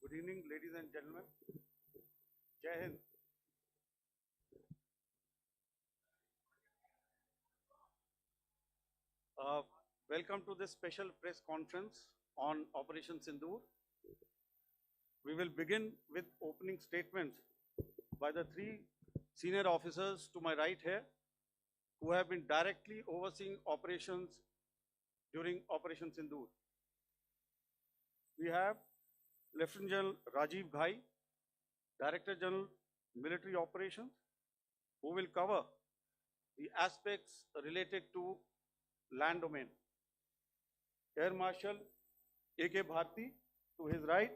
Good evening, ladies and gentlemen. Jai Hind. Uh, Welcome to this special press conference on Operation Sindoor. We will begin with opening statements by the three senior officers to my right here, who have been directly overseeing operations during Operation Sindoor. We have Lieutenant General Rajiv Ghai, Director General Military Operations, who will cover the aspects related to land domain. Air Marshal A.K. Bharti, to his right,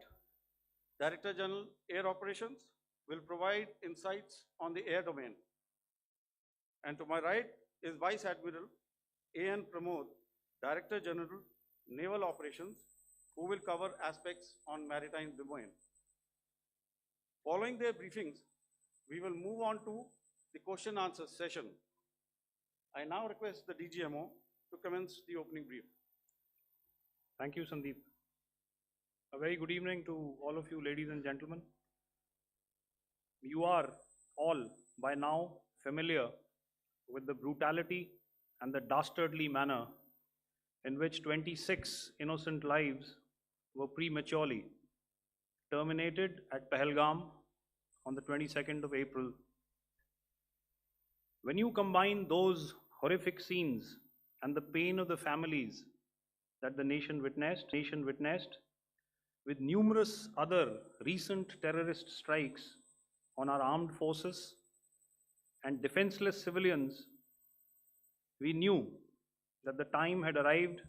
Director General Air Operations, will provide insights on the air domain. And to my right is Vice Admiral A.N. Pramod, Director General Naval Operations, who will cover aspects on maritime domain. Following their briefings, we will move on to the question answer session. I now request the DGMO to commence the opening brief. Thank you, Sandeep. A very good evening to all of you, ladies and gentlemen. You are all by now familiar with the brutality and the dastardly manner in which 26 innocent lives were prematurely terminated at Pahalgam on the 22nd of April. When you combine those horrific scenes and the pain of the families that the nation witnessed with numerous other recent terrorist strikes on our armed forces and defenseless civilians, we knew that the time had arrived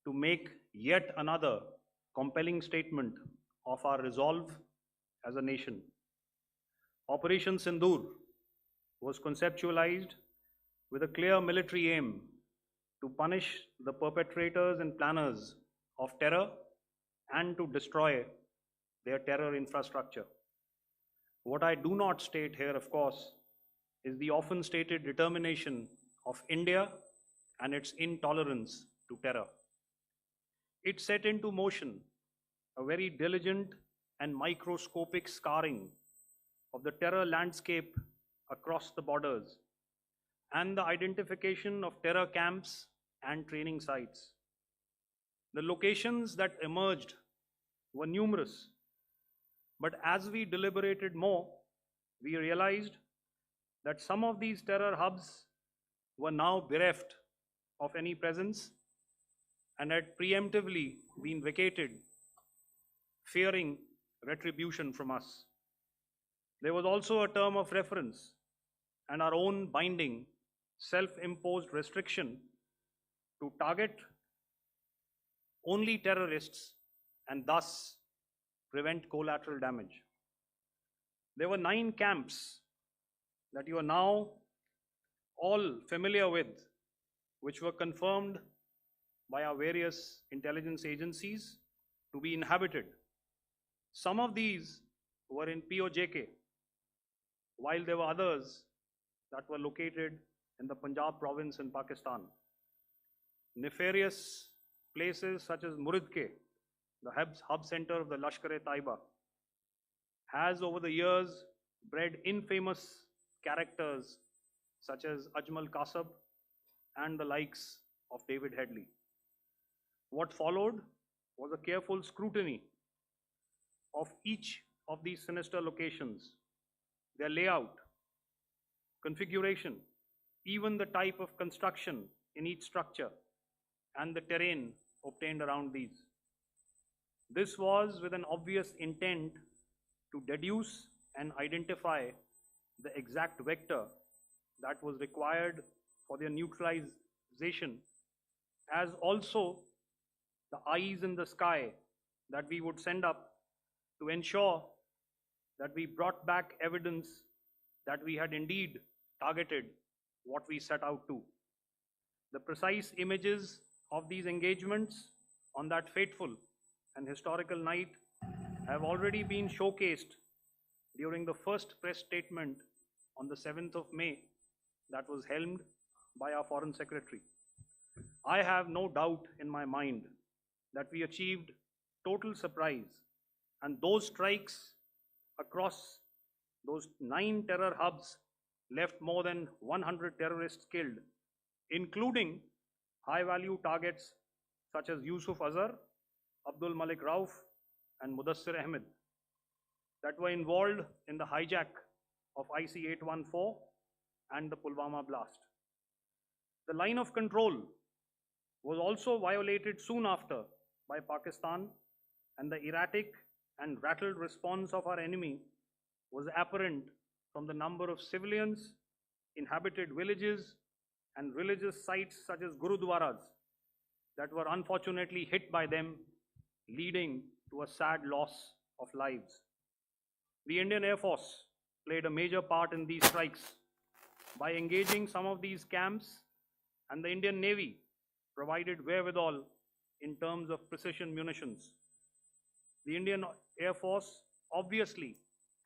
to make yet another compelling statement of our resolve as a nation. Operation Sindoor was conceptualized with a clear military aim to punish the perpetrators and planners of terror and to destroy their terror infrastructure. What I do not state here, of course, is the often stated determination of India and its intolerance to terror. It set into motion a very diligent and microscopic scarring of the terror landscape across the borders and the identification of terror camps and training sites. The locations that emerged were numerous, but as we deliberated more, we realized that some of these terror hubs were now bereft of any presence and had preemptively been vacated, fearing retribution from us. There was also a term of reference and our own binding, self-imposed restriction to target only terrorists and thus prevent collateral damage. There were 9 camps that you are now all familiar with, which were confirmed by our various intelligence agencies to be inhabited. Some of these were in POJK, while there were others that were located in the Punjab province in Pakistan. Nefarious places such as Muridke, the hub center of the Lashkar-e-Taiba, has over the years bred infamous characters such as Ajmal Kasab and the likes of David Headley. What followed was a careful scrutiny of each of these sinister locations, their layout, configuration, even the type of construction in each structure and the terrain obtained around these. This was with an obvious intent to deduce and identify the exact vector that was required for their neutralization, as also the eyes in the sky that we would send up to ensure that we brought back evidence that we had indeed targeted what we set out to. The precise images of these engagements on that fateful and historical night have already been showcased during the first press statement on the 7th of May that was helmed by our Foreign Secretary. I have no doubt in my mind that we achieved total surprise, and those strikes across those 9 terror hubs left more than 100 terrorists killed, including high-value targets such as Yusuf Azhar, Abdul Malik Rauf, and Mudassir Ahmed that were involved in the hijack of IC-814 and the Pulwama blast. The line of control was also violated soon after by Pakistan, and the erratic and rattled response of our enemy was apparent from the number of civilians, inhabited villages, and religious sites such as Gurudwaras that were unfortunately hit by them, leading to a sad loss of lives. The Indian Air Force played a major part in these strikes by engaging some of these camps, and the Indian Navy provided wherewithal in terms of precision munitions. The Indian Air Force obviously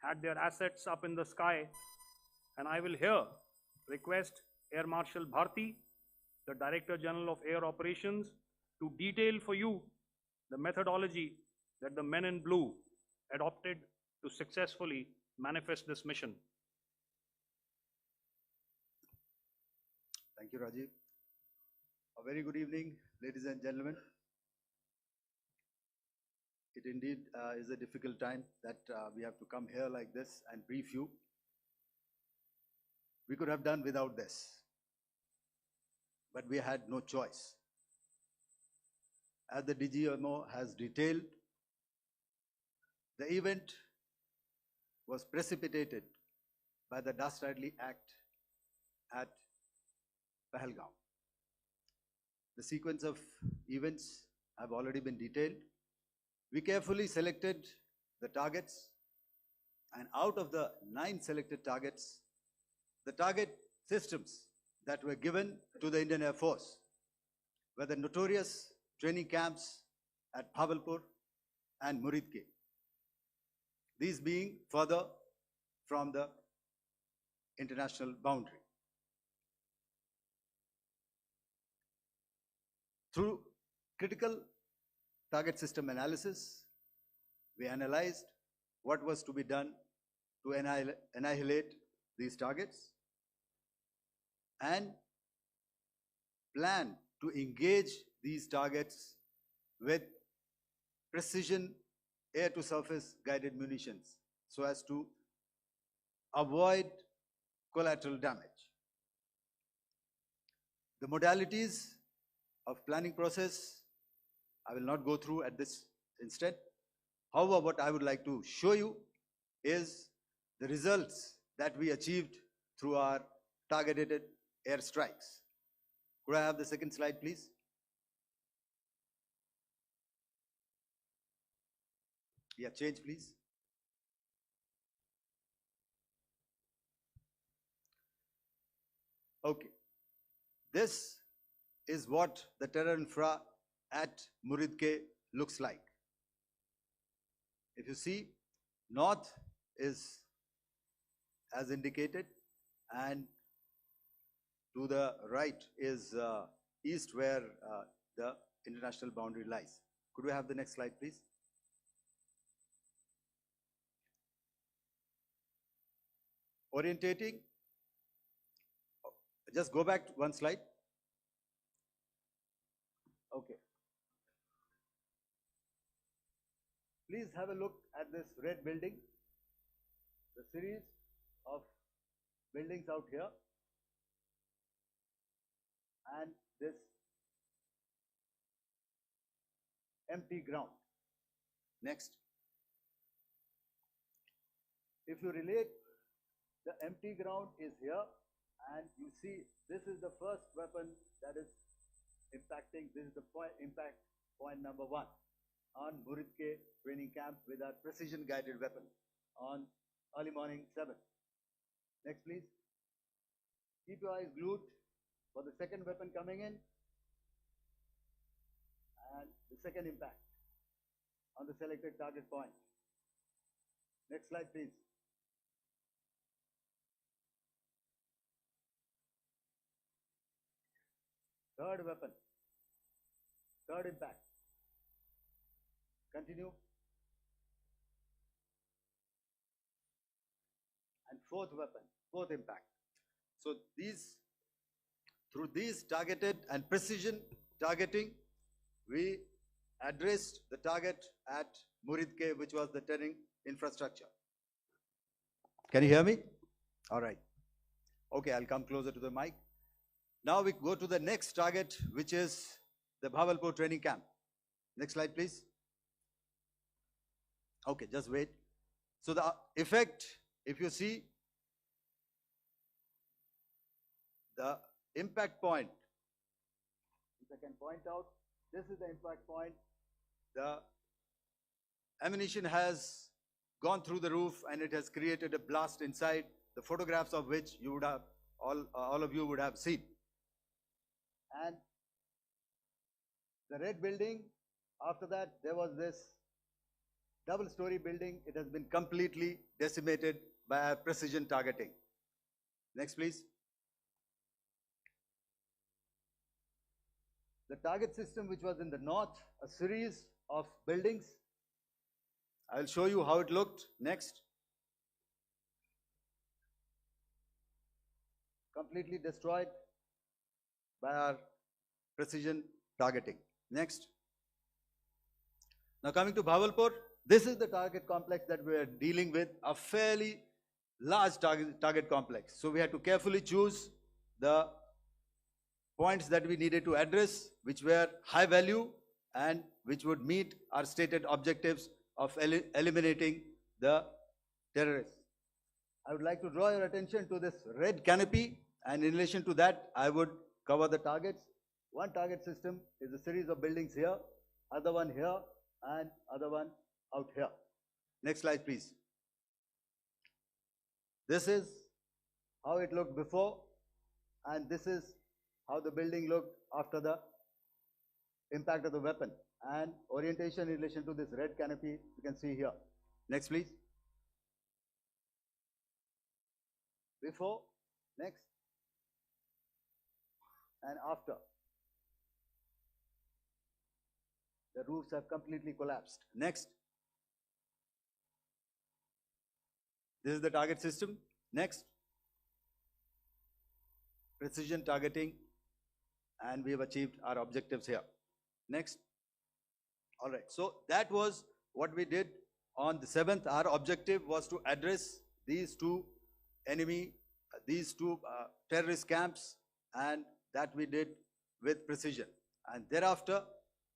had their assets up in the sky, and I will here request Air Marshal Bharti, the Director General of Air Operations, to detail for you the methodology that the men in blue adopted to successfully manifest this mission. Thank you, Rajiv. A very good evening, ladies and gentlemen. It indeed is a difficult time that we have to come here like this and brief you. We could have done without this, but we had no choice. As the DGMO has detailed, the event was precipitated by the dastardly act at Pahalgam. The sequence of events have already been detailed. We carefully selected the targets, and out of the 9 selected targets, the target systems that were given to the Indian Air Force were the notorious training camps at Bhavalpur and Muridke, these being further from the international boundary. Through critical target system analysis, we analyzed what was to be done to annihilate these targets and plan to engage these targets with precision air-to-surface guided munitions so as to avoid collateral damage. The modalities of planning process I will not go through at this instant. However, what I would like to show you is the results that we achieved through our targeted airstrikes. Could I have the second slide, please? Yeah, change, please. Okay. This is what the terror infra at Muridke looks like. If you see, north is as indicated, and to the right is east, where the international boundary lies. Could we have the next slide, please? Orientating. Just go back one slide. Okay. Please have a look at this red building, the series of buildings out here. and this empty ground. Next. If you relate, the empty ground is here, and you see this is the first weapon that is impacting. This is the impact point number 1 on Muridke training camp with our precision guided weapon on early morning 7. Next, please. Keep your eyes glued for the second weapon coming in and the second impact on the selected target point. Next slide, please. Third weapon, third impact. Continue. And fourth weapon, fourth impact. So through these targeted and precision targeting, we addressed the target at Muridke, which was the turning infrastructure. Can you hear me? All right. Okay, I'll come closer to the mic. Now we go to the next target, which is the Bhavalpur training camp. Next slide, please. Okay, just wait. So the effect, if you see, the impact point, if I can point out, this is the impact point. The ammunition has gone through the roof and it has created a blast inside, the photographs of which you would have, all of you would have seen. And the red building, after that, there was this double-story building. It has been completely decimated by our precision targeting. Next, please. The target system, which was in the north, a series of buildings. I'll show you how it looked. Next. Completely destroyed by our precision targeting. Next. Now coming to Bhavalpur, this is the target complex that we are dealing with, a fairly large target complex. So we had to carefully choose the points that we needed to address, which were high value and which would meet our stated objectives of eliminating the terrorists. I would like to draw your attention to this red canopy, and in relation to that, I would cover the targets. One target system is a series of buildings here, other one here, and other one out here. Next slide, please. This is how it looked before, and this is how the building looked after the impact of the weapon. And orientation in relation to this red canopy, you can see here. Next, please. Before, next, and after. The roofs have completely collapsed. Next. This is the target system. Next. Precision targeting, and we have achieved our objectives here. Next. All right. So that was what we did on the 7th. Our objective was to address these two terrorist camps, and that we did with precision. And thereafter,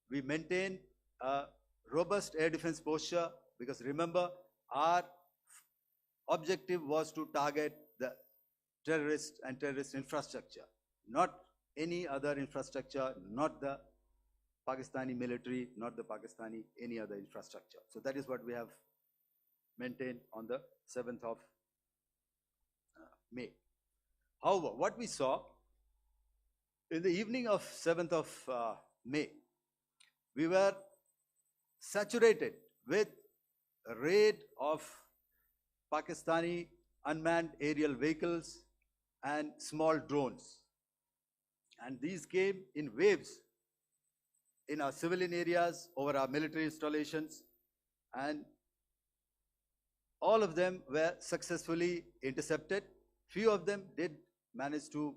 we maintained a robust air defense posture, because remember, our objective was to target the terrorist and terrorist infrastructure, not any other infrastructure, not the Pakistani military, not the Pakistani any other infrastructure. So that is what we have maintained on the 7th of May. However, what we saw in the evening of 7th of May, we were saturated with a raid of Pakistani unmanned aerial vehicles and small drones. And these came in waves in our civilian areas, over our military installations, and all of them were successfully intercepted. Few of them did manage to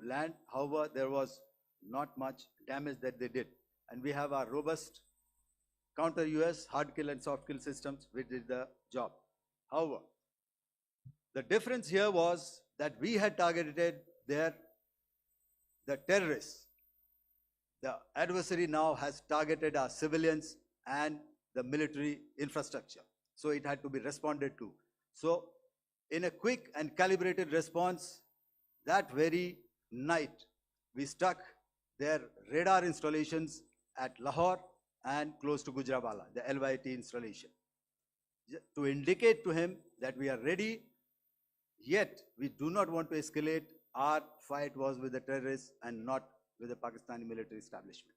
land. However, there was not much damage that they did. And we have our robust counter-US hard kill and soft kill systems which did the job. However, the difference here was that we had targeted their the terrorists. The adversary now has targeted our civilians and the military infrastructure. So it had to be responded to. So in a quick and calibrated response, that very night, we struck their radar installations at Lahore and close to Gujranwala, the LYT installation, to indicate to him that we are ready, yet we do not want to escalate. Our fight was with the terrorists and not with the Pakistani military establishment.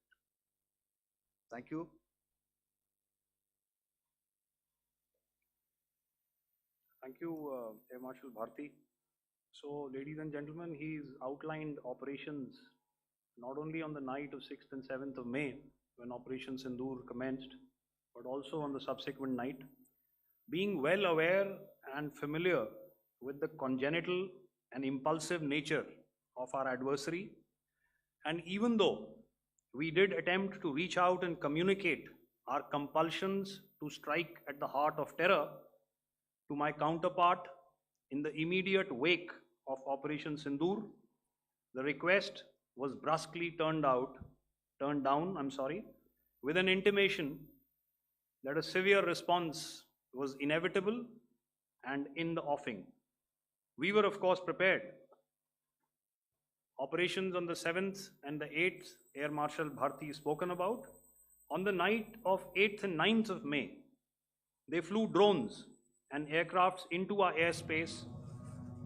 Thank you. Thank you, Air Marshal Bharti. So, ladies and gentlemen, he's outlined operations not only on the night of 6th and 7th of May, when Operation Sindoor commenced, but also on the subsequent night. Being well aware and familiar with the congenital and impulsive nature of our adversary, and even though we did attempt to reach out and communicate our compulsions to strike at the heart of terror to my counterpart in the immediate wake of Operation Sindoor, the request was brusquely turned down, with an intimation that a severe response was inevitable and in the offing. We were, of course, prepared. Operations on the 7th and the 8th, Air Marshal Bharti spoken about. On the night of 8th and 9th of May, they flew drones and aircrafts into our airspace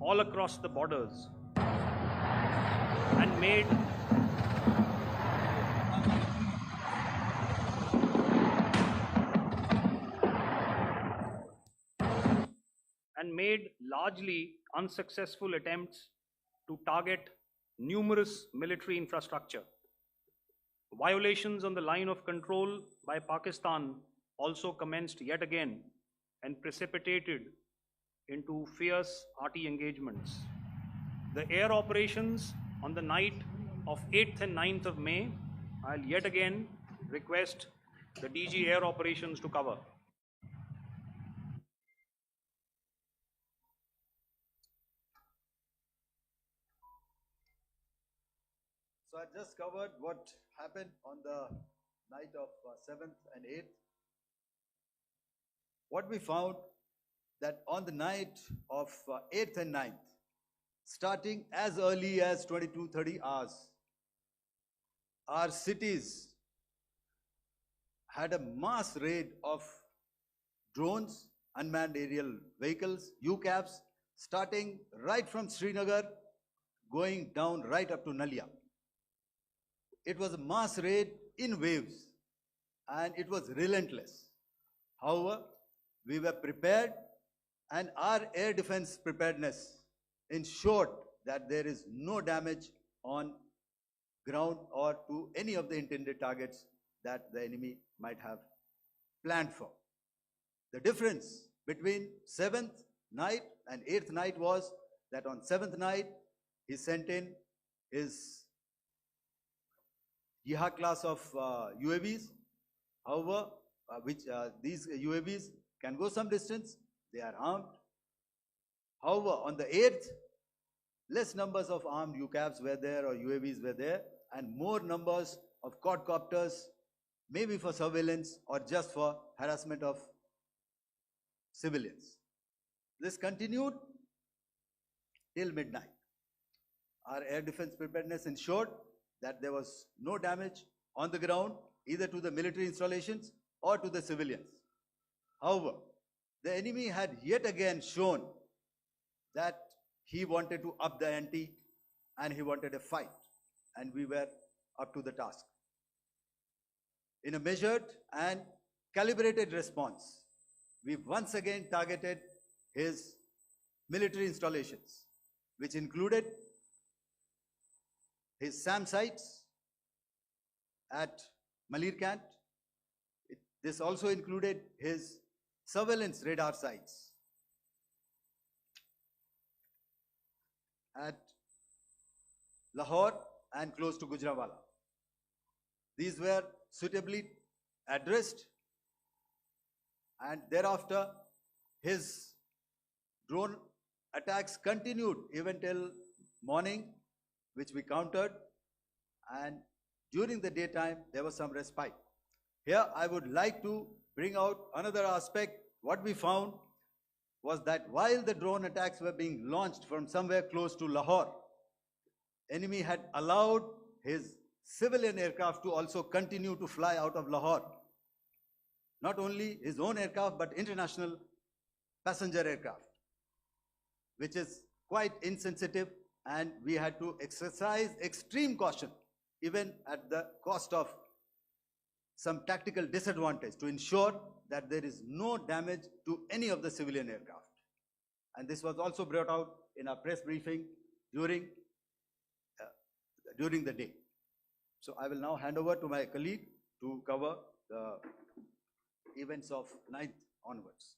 all across the borders and made largely unsuccessful attempts to target numerous military infrastructure. Violations on the line of control by Pakistan also commenced yet again and precipitated into fierce arty engagements. The air operations on the night of 8th and 9th of May, I'll yet again request the DG Air Operations to cover. So I just covered what happened on the night of 7th and 8th. What we found that on the night of 8th and 9th, starting as early as 22:30 hours, our cities had a mass raid of drones, unmanned aerial vehicles, UCAVs, starting right from Srinagar, going down right up to Nalia. It was a mass raid in waves, and it was relentless. However, we were prepared, and our air defense preparedness ensured that there is no damage on ground or to any of the intended targets that the enemy might have planned for. The difference between 7th night and 8th night was that on 7th night, he sent in his Yeha class of UAVs. However, these UAVs can go some distance, they are armed. However, on the 8th, less numbers of armed UCAVs were there or UAVs were there, and more numbers of quadcopters, maybe for surveillance or just for harassment of civilians. This continued till midnight. Our air defense preparedness ensured that there was no damage on the ground, either to the military installations or to the civilians. However, the enemy had yet again shown that he wanted to up the ante and he wanted a fight, and we were up to the task. In a measured and calibrated response, we once again targeted his military installations, which included his SAM sites at Malirkant. This also included his surveillance radar sites at Lahore and close to Gujranwala. These were suitably addressed, and thereafter his drone attacks continued even till morning, which we countered, and during the daytime there was some respite. Here I would like to bring out another aspect. What we found was that while the drone attacks were being launched from somewhere close to Lahore, enemy had allowed his civilian aircraft to also continue to fly out of Lahore. Not only his own aircraft, but international passenger aircraft, which is quite insensitive, and we had to exercise extreme caution, even at the cost of some tactical disadvantage, to ensure that there is no damage to any of the civilian aircraft. And this was also brought out in our press briefing during the day. So I will now hand over to my colleague to cover the events of 9th onwards.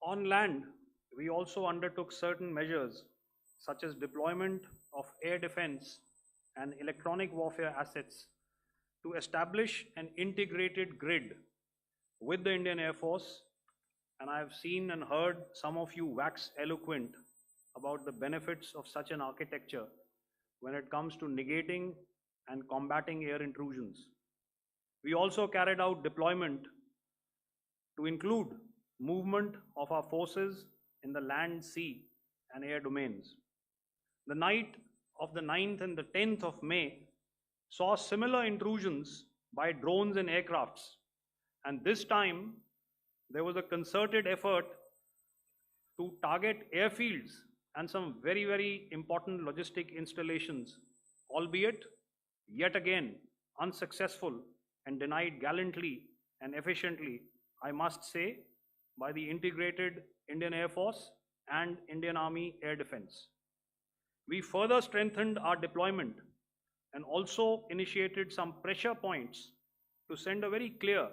On land, we also undertook certain measures such as deployment of air defense and electronic warfare assets to establish an integrated grid with the Indian Air Force, and I have seen and heard some of you wax eloquent about the benefits of such an architecture when it comes to negating and combating air intrusions. We also carried out deployment to include movement of our forces in the land, sea, and air domains. The night of the 9th and the 10th of May saw similar intrusions by drones and aircrafts, and this time there was a concerted effort to target airfields and some very, very important logistic installations, albeit yet again unsuccessful and denied gallantly and efficiently, I must say, by the integrated Indian Air Force and Indian Army Air Defense. We further strengthened our deployment and also initiated some pressure points to send a very clear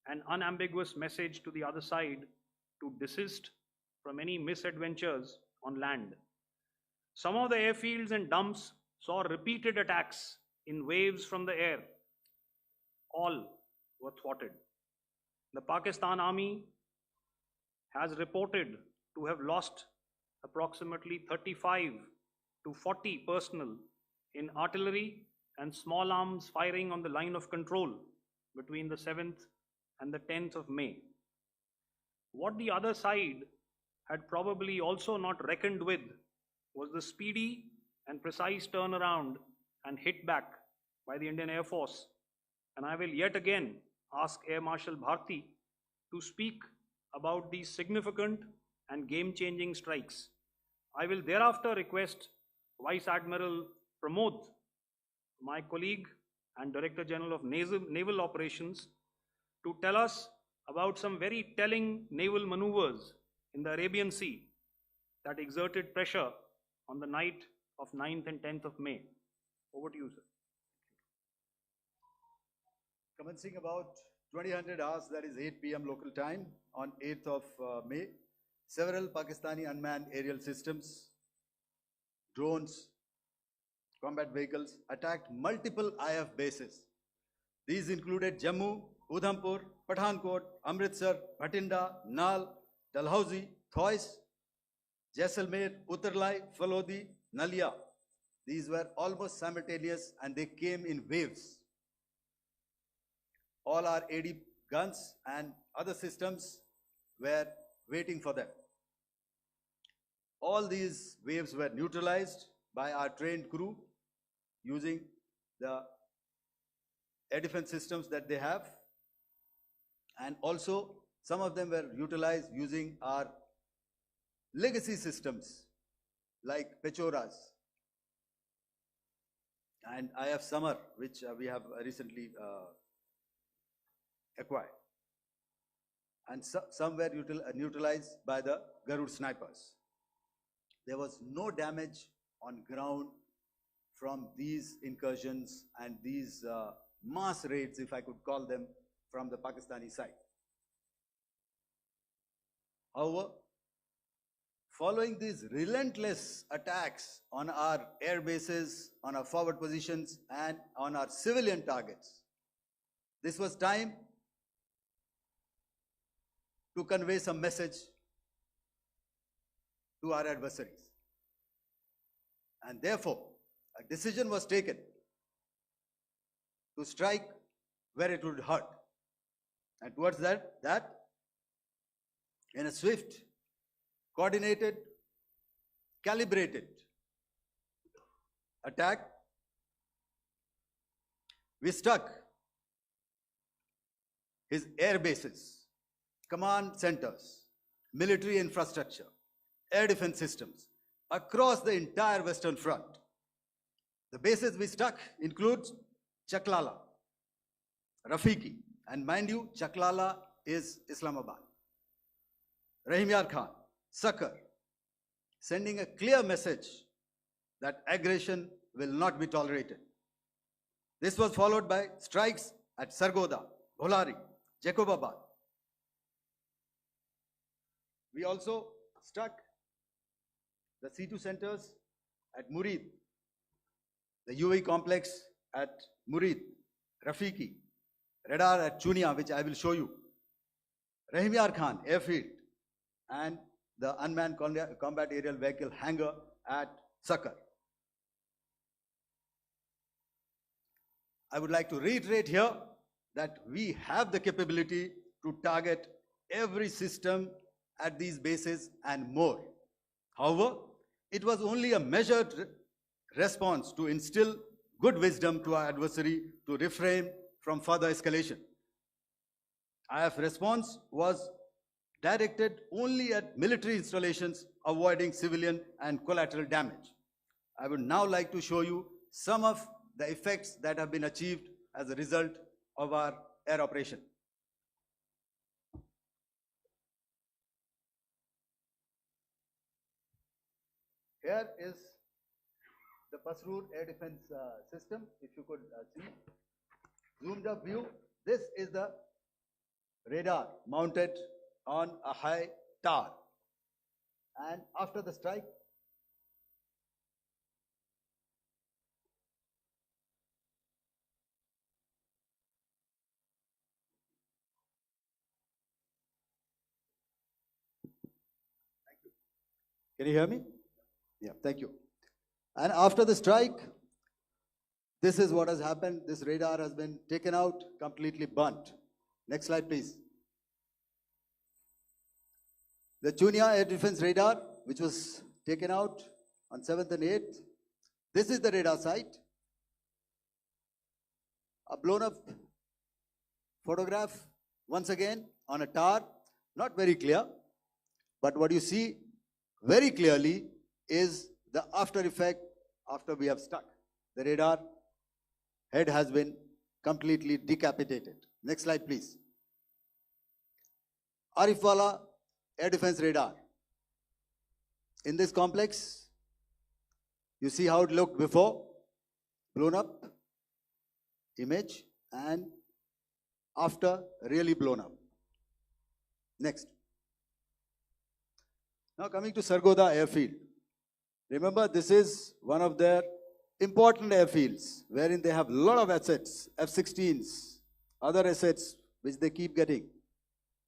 and unambiguous message to the other side to desist from any misadventures on land. Some of the airfields and dumps saw repeated attacks in waves from the air. All were thwarted. The Pakistan Army has reported to have lost approximately 35 to 40 personnel in artillery and small arms firing on the line of control between the 7th and the 10th of May. What the other side had probably also not reckoned with was the speedy and precise turnaround and hit back by the Indian Air Force. And I will yet again ask Air Marshal Bharti to speak about these significant and game-changing strikes. I will thereafter request Vice Admiral Pramod, my colleague and Director General of Naval Operations, to tell us about some very telling naval maneuvers in the Arabian Sea that exerted pressure on the night of 9th and 10th of May. Over to you, sir. Commencing about 2000 hours, that is 8 p.m. local time, on 8th of May, several Pakistani unmanned aerial systems, drones, combat vehicles attacked multiple IF bases. These included Jammu, Udhampur, Pathankot, Amritsar, Bhatinda, Nal, Dalhousie, Thois, Jaisalmer, Uttarlai, Falodi, Nalia. These were almost simultaneous and they came in waves. All our AD guns and other systems were waiting for them. All these waves were neutralized by our trained crew using the air defense systems that they have, and also some of them were utilized using our legacy systems like Pechoras and IF Summer, which we have recently acquired, and some were neutralized by the Garud snipers. There was no damage on ground from these incursions and these mass raids, if I could call them, from the Pakistani side. However, following these relentless attacks on our air bases, on our forward positions, and on our civilian targets, this was time to convey some message to our adversaries. And therefore, a decision was taken to strike where it would hurt. And towards that, in a swift, coordinated, calibrated attack, we struck his air bases, command centers, military infrastructure, air defense systems across the entire Western Front. The bases we struck include Chaklala, Rafiki, and mind you, Chaklala is Islamabad. Rahim Yar Khan, Sakar, sending a clear message that aggression will not be tolerated. This was followed by strikes at Sargoda, Bholari, Jacobabad. We also struck the C2 centers at Murid, the UAE complex at Murid, Rafiki, radar at Chunia, which I will show you, Rahim Yar Khan airfield, and the unmanned combat aerial vehicle hangar at Sakar. I would like to reiterate here that we have the capability to target every system at these bases and more. However, it was only a measured response to instill good wisdom to our adversary to refrain from further escalation. IF response was directed only at military installations, avoiding civilian and collateral damage. I would now like to show you some of the effects that have been achieved as a result of our air operation. Here is the Pasrur air defense system, if you could see. Zoomed up view. This is the radar mounted on a high tower. And after the strike, thank you. Can you hear me? Yeah, thank you. And after the strike, this is what has happened. This radar has been taken out, completely burnt. Next slide, please. The Chunia air defense radar, which was taken out on 7th and 8th. This is the radar site. A blown up photograph, once again, on a tower. Not very clear, but what you see very clearly is the after effect after we have stuck. The radar head has been completely decapitated. Next slide, please. Arifwala air defense radar. In this complex, you see how it looked before, blown up image, and after really blown up. Next. Now coming to Sargoda airfield. Remember, this is one of their important airfields wherein they have a lot of assets, F-16s, other assets which they keep getting,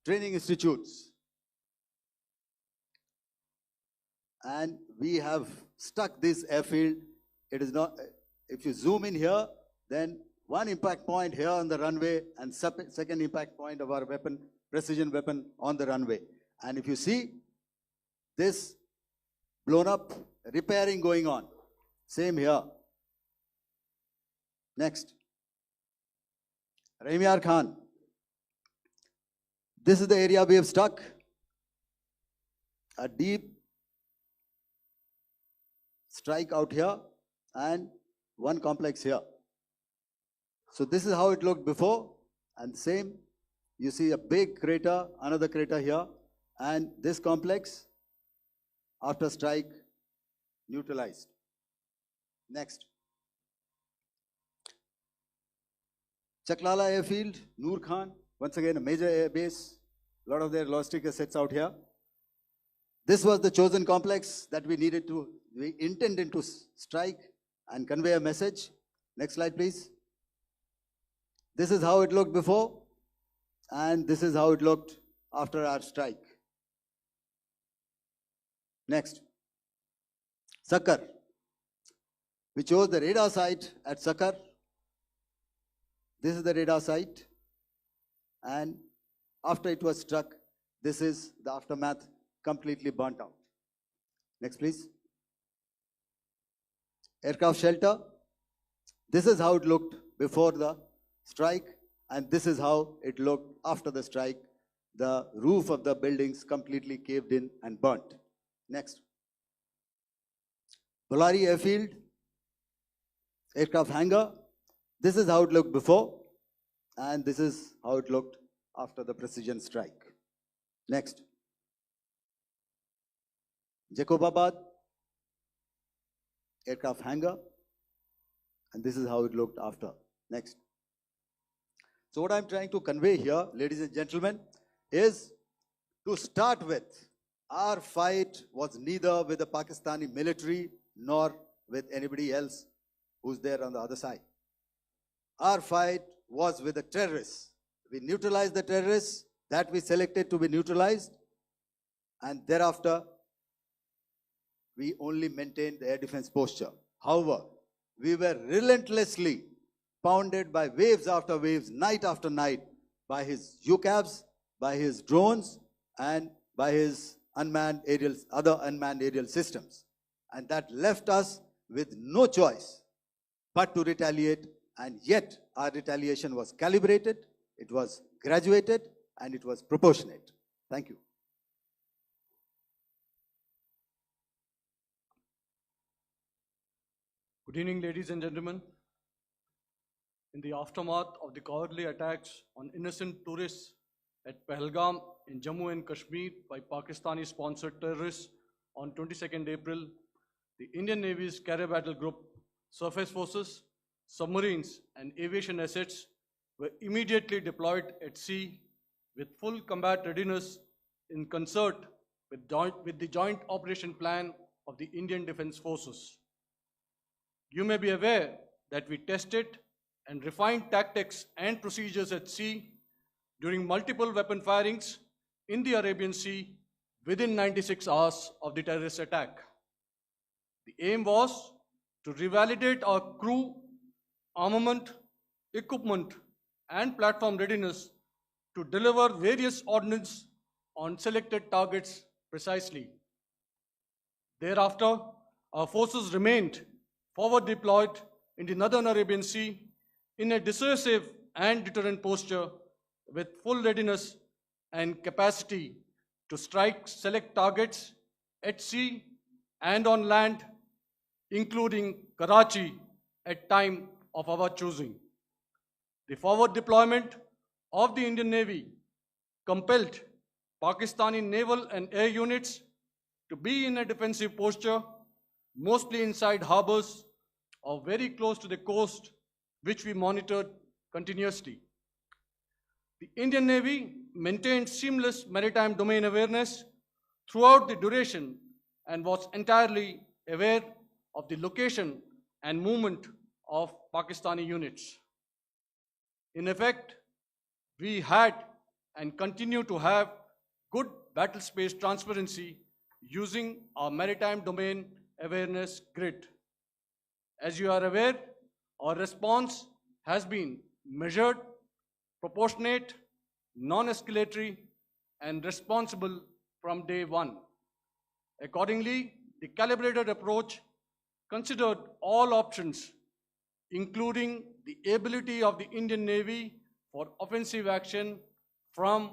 training institutes. And we have stuck this airfield. It is not, if you zoom in here, then one impact point here on the runway and second impact point of our weapon, precision weapon on the runway. And if you see this blown up, repairing going on. Same here. Next. Rahim Yar Khan. This is the area we have struck. A deep strike out here and one complex here. So this is how it looked before, and same. You see a big crater, another crater here, and this complex after strike neutralized. Next. Chaklala airfield, Noor Khan, once again a major air base, a lot of their logistic assets out here. This was the chosen complex that we intended to strike and convey a message. Next slide, please. This is how it looked before, and this is how it looked after our strike. Next. Sakar. We chose the radar site at Sakar. This is the radar site. And after it was struck, this is the aftermath, completely burnt out. Next, please. Aircraft shelter. This is how it looked before the strike, and this is how it looked after the strike. The roof of the buildings completely caved in and burnt. Next. Bolari Airfield, aircraft hangar. This is how it looked before, and this is how it looked after the precision strike. Next. Jacobabad, aircraft hangar, and this is how it looked after. Next. So what I'm trying to convey here, ladies and gentlemen, is to start with, our fight was neither with the Pakistani military nor with anybody else who's there on the other side. Our fight was with the terrorists. We neutralized the terrorists that we selected to be neutralized, and thereafter we only maintained the air defense posture. However, we were relentlessly pounded by waves after waves, night after night, by his UCAVs, by his drones, and by his other unmanned aerial systems. And that left us with no choice but to retaliate, and yet our retaliation was calibrated, it was graduated, and it was proportionate. Thank you. Good evening, ladies and gentlemen. In the aftermath of the cowardly attacks on innocent tourists at Pahalgam in Jammu and Kashmir by Pakistani-sponsored terrorists on 22nd April, the Indian Navy's Carrier Battle Group, surface forces, submarines, and aviation assets were immediately deployed at sea with full combat readiness in concert with the joint operation plan of the Indian Defence Forces. You may be aware that we tested and refined tactics and procedures at sea during multiple weapon firings in the Arabian Sea within 96 hours of the terrorist attack. The aim was to revalidate our crew, armament, equipment, and platform readiness to deliver various ordnance on selected targets precisely. Thereafter, our forces remained forward deployed in the Northern Arabian Sea in a dissuasive and deterrent posture with full readiness and capacity to strike select targets at sea and on land, including Karachi at time of our choosing. The forward deployment of the Indian Navy compelled Pakistani naval and air units to be in a defensive posture, mostly inside harbors or very close to the coast, which we monitored continuously. The Indian Navy maintained seamless maritime domain awareness throughout the duration and was entirely aware of the location and movement of Pakistani units. In effect, we had and continue to have good battle space transparency using our maritime domain awareness grid. As you are aware, our response has been measured, proportionate, non-escalatory, and responsible from day one. Accordingly, the calibrated approach considered all options, including the ability of the Indian Navy for offensive action from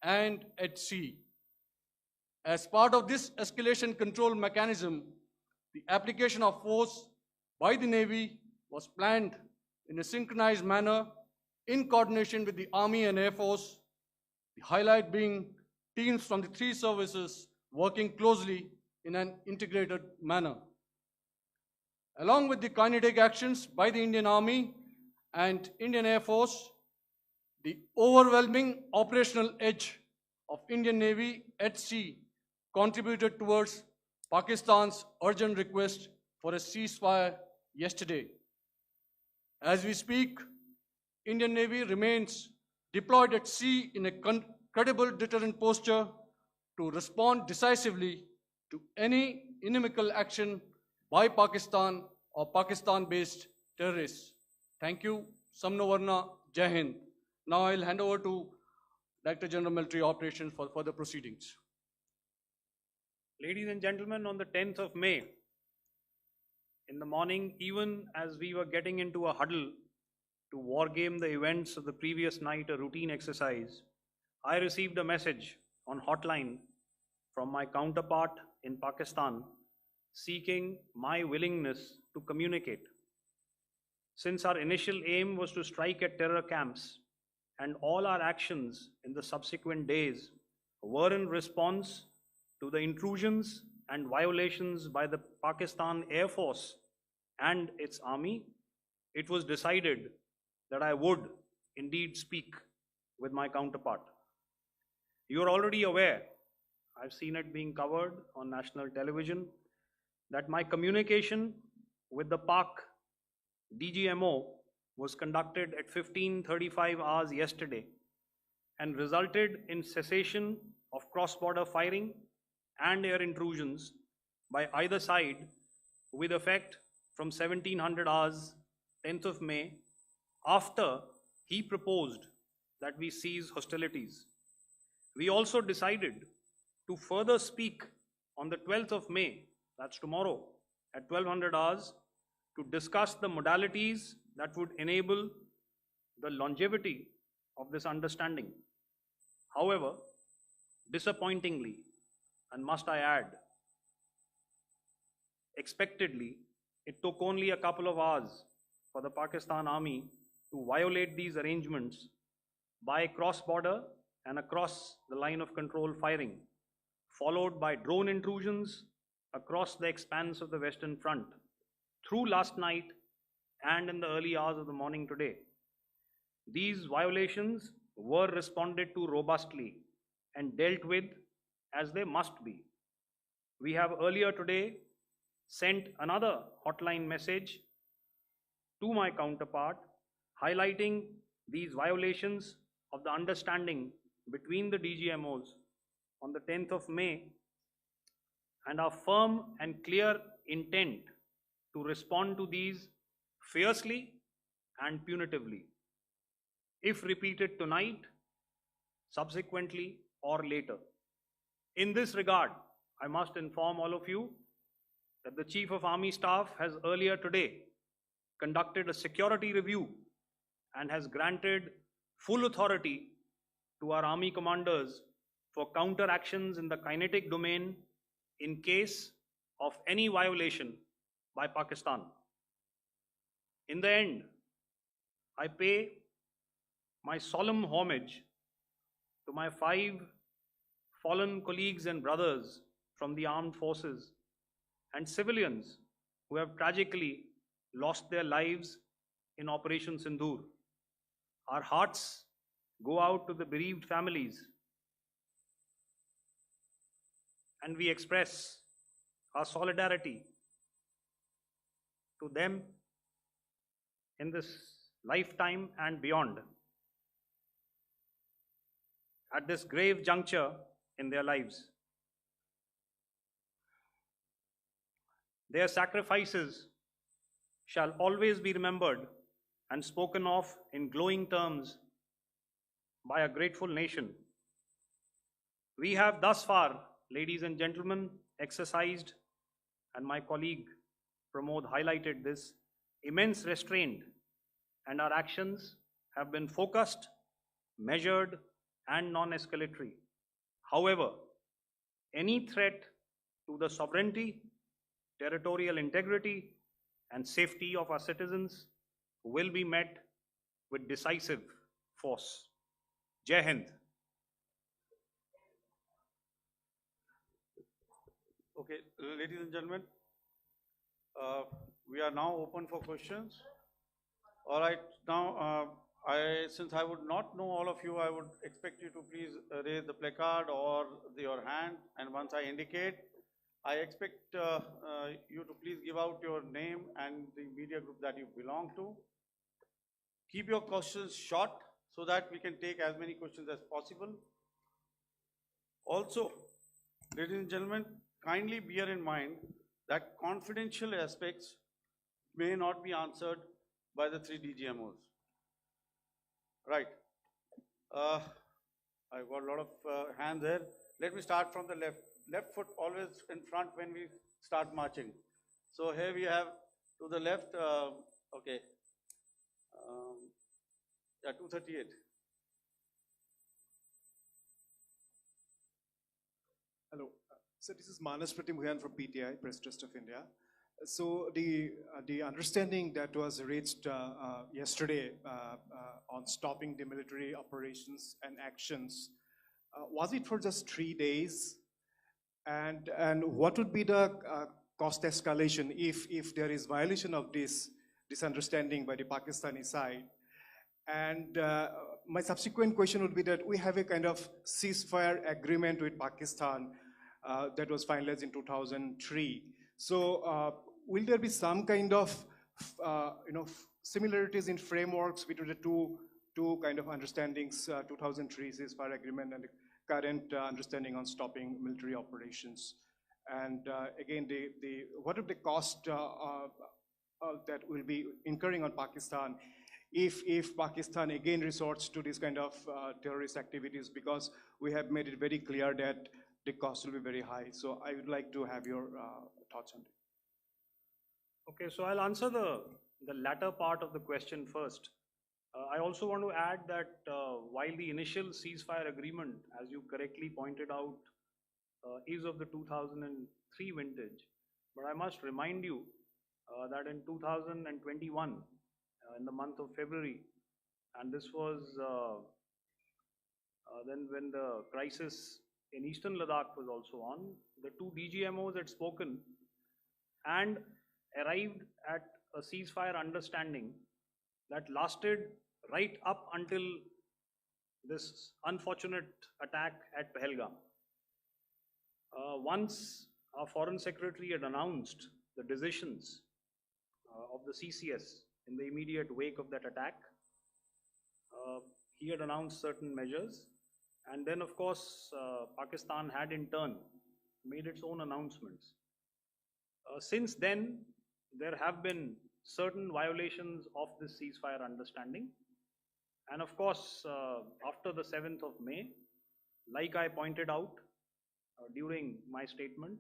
and at sea. As part of this escalation control mechanism, the application of force by the Navy was planned in a synchronized manner in coordination with the Army and Air Force, the highlight being teams from the three services working closely in an integrated manner. Along with the kinetic actions by the Indian Army and Indian Air Force, the overwhelming operational edge of Indian Navy at sea contributed towards Pakistan's urgent request for a ceasefire yesterday. As we speak, Indian Navy remains deployed at sea in a credible deterrent posture to respond decisively to any inimical action by Pakistan of Pakistan-based terrorists. Thank you. Samno Varna, Jai Hind. Now I'll hand over to Director General Military Operations for further proceedings. Ladies and gentlemen, on the 10th of May, in the morning, even as we were getting into a huddle to wargame the events of the previous night, a routine exercise, I received a message on hotline from my counterpart in Pakistan seeking my willingness to communicate. Since our initial aim was to strike at terror camps, and all our actions in the subsequent days were in response to the intrusions and violations by the Pakistan Air Force and its army, it was decided that I would indeed speak with my counterpart. You are already aware, I've seen it being covered on national television, that my communication with the Pak DGMO was conducted at 15:35 hours yesterday and resulted in cessation of cross-border firing and air intrusions by either side with effect from 1700 hours 10th of May, after he proposed that we cease hostilities. We also decided to further speak on the 12th of May, that's tomorrow, at 1200 hours, to discuss the modalities that would enable the longevity of this understanding. However, disappointingly, and must I add, expectedly, it took only a couple of hours for the Pakistan Army to violate these arrangements by cross-border and across the line of control firing, followed by drone intrusions across the expanse of the Western Front through last night and in the early hours of the morning today. These violations were responded to robustly and dealt with as they must be. We have earlier today sent another hotline message to my counterpart highlighting these violations of the understanding between the DGMOs on the 10th of May and our firm and clear intent to respond to these fiercely and punitively, if repeated tonight, subsequently, or later. In this regard, I must inform all of you that the Chief of Army Staff has earlier today conducted a security review and has granted full authority to our Army commanders for counter-actions in the kinetic domain in case of any violation by Pakistan. In the end, I pay my solemn homage to my 5 fallen colleagues and brothers from the armed forces and civilians who have tragically lost their lives in Operation Sindoor. Our hearts go out to the bereaved families, and we express our solidarity to them in this lifetime and beyond, at this grave juncture in their lives. Their sacrifices shall always be remembered and spoken of in glowing terms by a grateful nation. We have thus far, ladies and gentlemen, exercised, and my colleague Pramod highlighted this, immense restraint, and our actions have been focused, measured, and non-escalatory. However, any threat to the sovereignty, territorial integrity, and safety of our citizens will be met with decisive force. Jai Hind. Okay, ladies and gentlemen, we are now open for questions. All right, now since I would not know all of you, I would expect you to please raise the placard or your hand, and once I indicate, I expect you to please give out your name and the media group that you belong to. Keep your questions short so that we can take as many questions as possible. Also, ladies and gentlemen, kindly bear in mind that confidential aspects may not be answered by the three DGMOs. Right. I've got a lot of hands here. Let me start from the left. Left foot always in front when we start marching. So here we have to the left, okay, yeah, 238. Hello. So this is Manas Pratimugyan from PTI, Press Trust of India. So the understanding that was reached yesterday on stopping the military operations and actions, was it for just 3 days? And what would be the cost escalation if there is violation of this understanding by the Pakistani side? And my subsequent question would be that we have a kind of ceasefire agreement with Pakistan that was finalized in 2003. So will there be some kind of similarities in frameworks between the two kind of understandings, 2003 ceasefire agreement and the current understanding on stopping military operations? And again, what would the cost that will be incurring on Pakistan if Pakistan again resorts to this kind of terrorist activities, because we have made it very clear that the cost will be very high. So I would like to have your thoughts on it. Okay, so I'll answer the latter part of the question first. I also want to add that while the initial ceasefire agreement, as you correctly pointed out, is of the 2003 vintage, but I must remind you that in 2021, in the month of February, and this was then when the crisis in Eastern Ladakh was also on, the two DGMOs had spoken and arrived at a ceasefire understanding that lasted right up until this unfortunate attack at Pahalgam. Once our Foreign Secretary had announced the decisions of the CCS in the immediate wake of that attack, he had announced certain measures, and then of course Pakistan had in turn made its own announcements. Since then, there have been certain violations of this ceasefire understanding, and of course after the 7th of May, like I pointed out during my statement,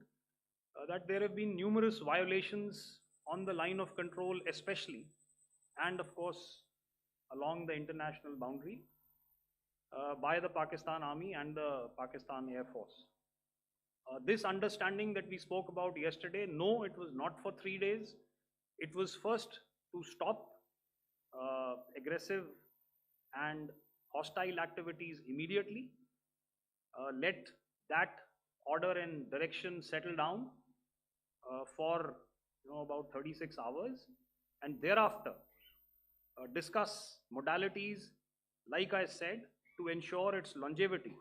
that there have been numerous violations on the line of control especially, and of course along the international boundary by the Pakistan Army and the Pakistan Air Force. This understanding that we spoke about yesterday, no, it was not for 3 days. It was first to stop aggressive and hostile activities immediately, let that order and direction settle down for about 36 hours, and thereafter discuss modalities, like I said, to ensure its longevity.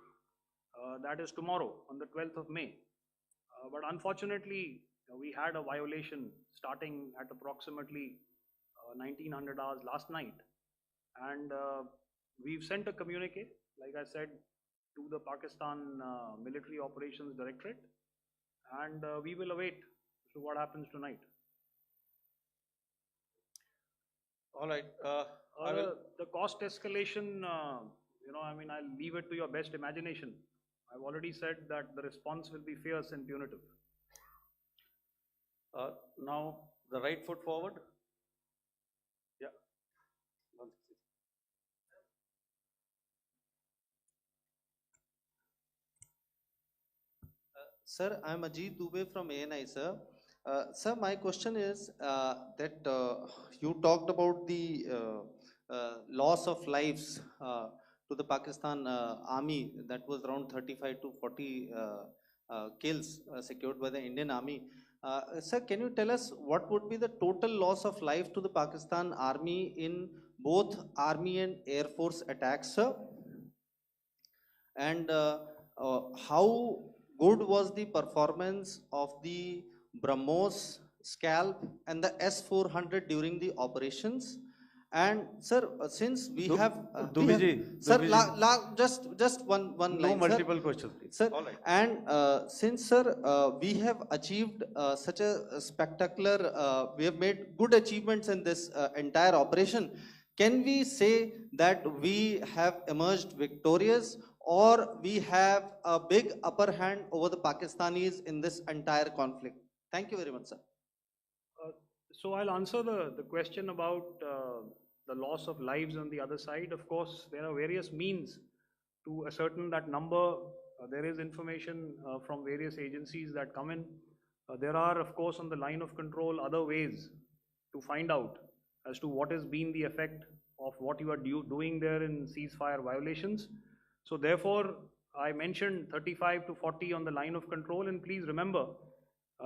That is tomorrow on the 12th of May. But unfortunately, we had a violation starting at approximately 1900 hours last night, and we've sent a communique, like I said, to the Pakistan Military Operations Directorate, and we will await what happens tonight. All right. The cost escalation, I mean, I'll leave it to your best imagination. I've already said that the response will be fierce and punitive. Now, the right foot forward. Yeah. Sir, I'm Ajit Dubey from ANI, sir. Sir, my question is that you talked about the loss of lives to the Pakistan army, that was around 35 to 40 kills secured by the Indian army. Sir, can you tell us what would be the total loss of life to the Pakistan army in both army and air force attacks, sir? And how good was the performance of the BrahMos, Scalp and the S-400 during the operations? And sir, since we have, Dubiji, sir, Dubiji. just one No line, multiple questions, please. sir. All right. And since sir, we have achieved such a spectacular, we have made good achievements in this entire operation. Can we say that we have emerged victorious, or we have a big upper hand over the Pakistanis in this entire conflict? Thank you very much, sir. So I'll answer the question about the loss of lives on the other side. Of course, there are various means to ascertain that number. There is information from various agencies that come in. There are, of course, on the line of control, other ways to find out as to what has been the effect of what you are doing there in ceasefire violations. So therefore, I mentioned 35 to 40 on the line of control, and please remember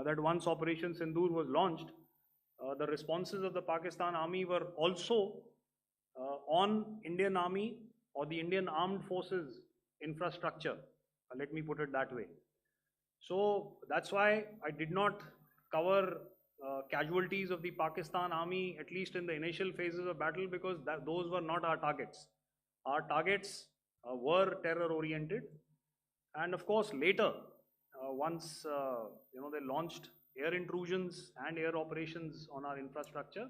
that once Operation Sindoor was launched, the responses of the Pakistan Army were also on Indian Army or the Indian Armed Forces infrastructure. Let me put it that way. So that's why I did not cover casualties of the Pakistan Army, at least in the initial phases of battle, because those were not our targets. Our targets were terror oriented. And of course, later, once they launched air intrusions and air operations on our infrastructure,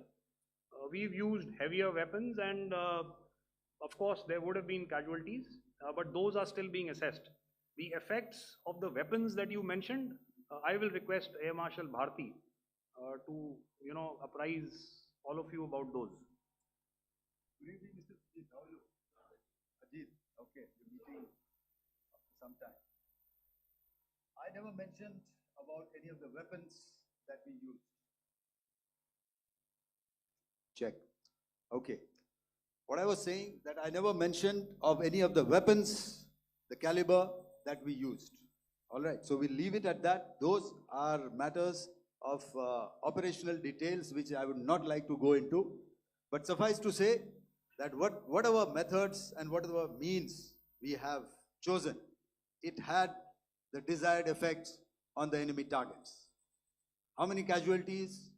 we've used heavier weapons, and of course there would have been casualties, but those are still being assessed. The effects of the weapons that you mentioned, I will request Air Marshal Bharti to apprise all of you about those. Good evening, Mr. Ajit. How are you? Ajit, okay, you're meeting after some time. I never mentioned about any of the weapons that we used. Check. Okay. What I was saying, that I never mentioned of any of the weapons, the caliber that we used. All right. So we'll leave it at that. Those are matters of operational details which I would not like to go into. But suffice to say that whatever methods and whatever means we have chosen, it had the desired effects on the enemy targets. How many casualties?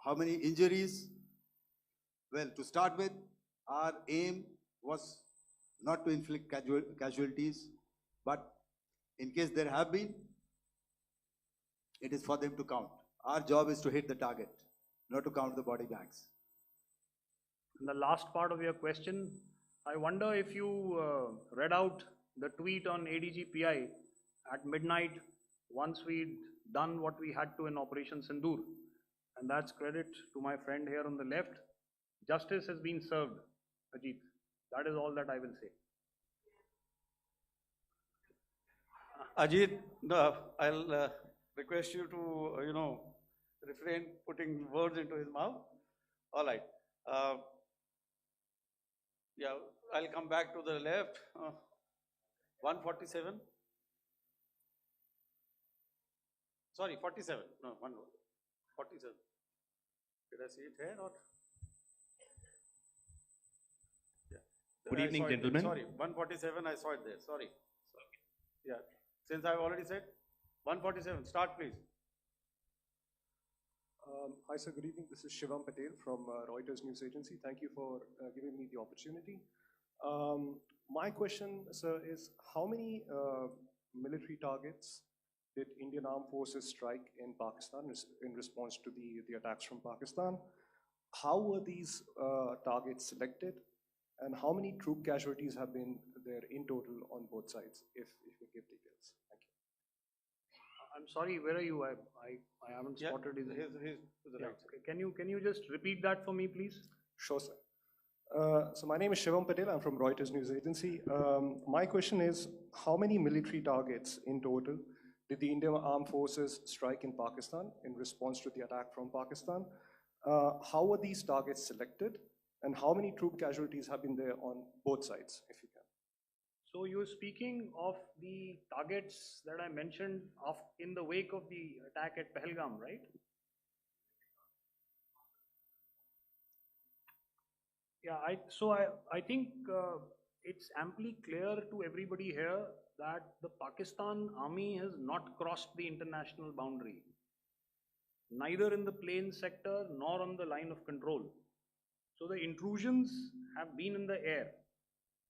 How many injuries? Well, to start with, our aim was not to inflict casualties, but in case there have been, it is for them to count. Our job is to hit the target, not to count the body bags. And the last part of your question, I wonder if you read out the tweet on ADGPI at midnight once we'd done what we had to in Operation Sindoor. And that's credit to my friend here on the left. Justice has been served, Ajit. That is all that I will say. Ajit, I'll request you to, refrain putting words into his mouth. All right. Yeah, I'll come back to the left. 147. Sorry, 47. No, 47. Did I see it here or? Yeah. Good evening, gentlemen. Sorry, 147. I saw it there. Sorry. Yeah. Since I've already said 147. Start, please. Hi, sir. Good evening. This is Shivam Patel from Reuters News Agency. Thank you for giving me the opportunity. My question, sir, is how many military targets did Indian Armed Forces strike in Pakistan in response to the attacks from Pakistan? How were these targets selected? And how many troop casualties have been there in total on both sides, if you give details? Thank you. I'm sorry, where are you? I haven't spotted his. He's to the right. Okay. Can you just repeat that for me, please? Sure, sir. So my name is Shivam Patel. I'm from Reuters News Agency. My question is, how many military targets in total did the Indian Armed Forces strike in Pakistan in response to the attack from Pakistan? How were these targets selected? And how many troop casualties have been there on both sides, if you can? So you're speaking of the targets that I mentioned in the wake of the attack at Pahalgam, right? Yeah, I think it's amply clear to everybody here that the Pakistan Army has not crossed the international boundary. neither in the plains sector nor on the line of control. So the intrusions have been in the air.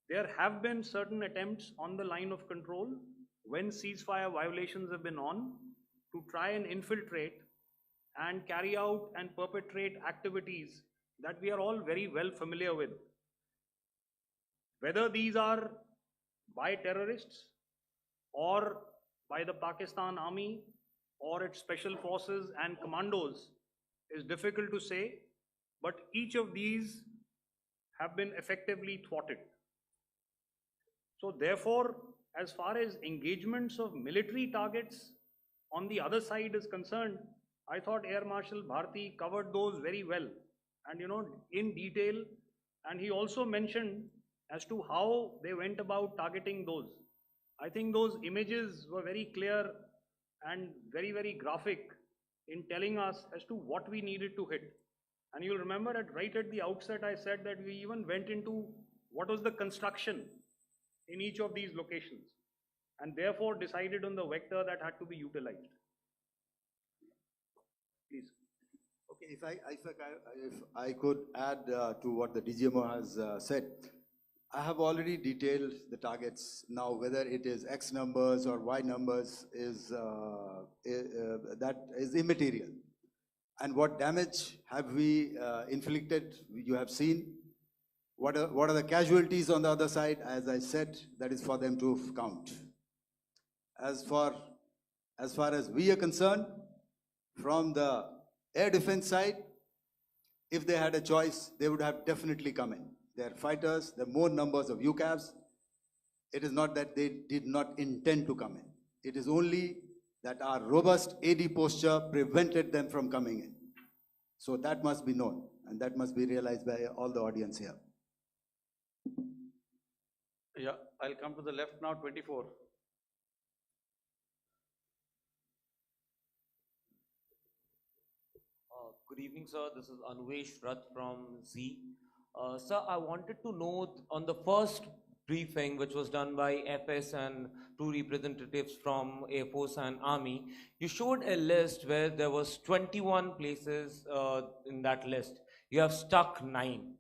There have been certain attempts on the line of control when ceasefire violations have been on to try and infiltrate and carry out and perpetrate activities that we are all very well familiar with. Whether these are by terrorists or by the Pakistan Army or its special forces and commandos is difficult to say, but each of these have been effectively thwarted. So therefore, as far as engagements of military targets on the other side is concerned, I thought Air Marshal Bharti covered those very well and in detail, and he also mentioned as to how they went about targeting those. I think those images were very clear and very, very graphic in telling us as to what we needed to hit. And you'll remember right at the outset, I said that we even went into what was the construction in each of these locations, and therefore decided on the vector that had to be utilized. Please. Okay, if I could add to what the DGMO has said, I have already detailed the targets. Now, whether it is X numbers or Y numbers is that is immaterial. And what damage have we inflicted? You have seen. What are the casualties on the other side? As I said, that is for them to count. As far as we are concerned, from the air defense side, if they had a choice, they would have definitely come in. They are fighters, there are more numbers of UCAVs. It is not that they did not intend to come in. It is only that our robust AD posture prevented them from coming in. So that must be known, and that must be realized by all the audience here. Yeah, I'll come to the left now, 24. Good evening, sir. This is Anvesh Rath from Z. Sir, I wanted to know on the first briefing, which was done by FS and two representatives from Air Force and Army, you showed a list where there was 21 places in that list. You have stuck 9.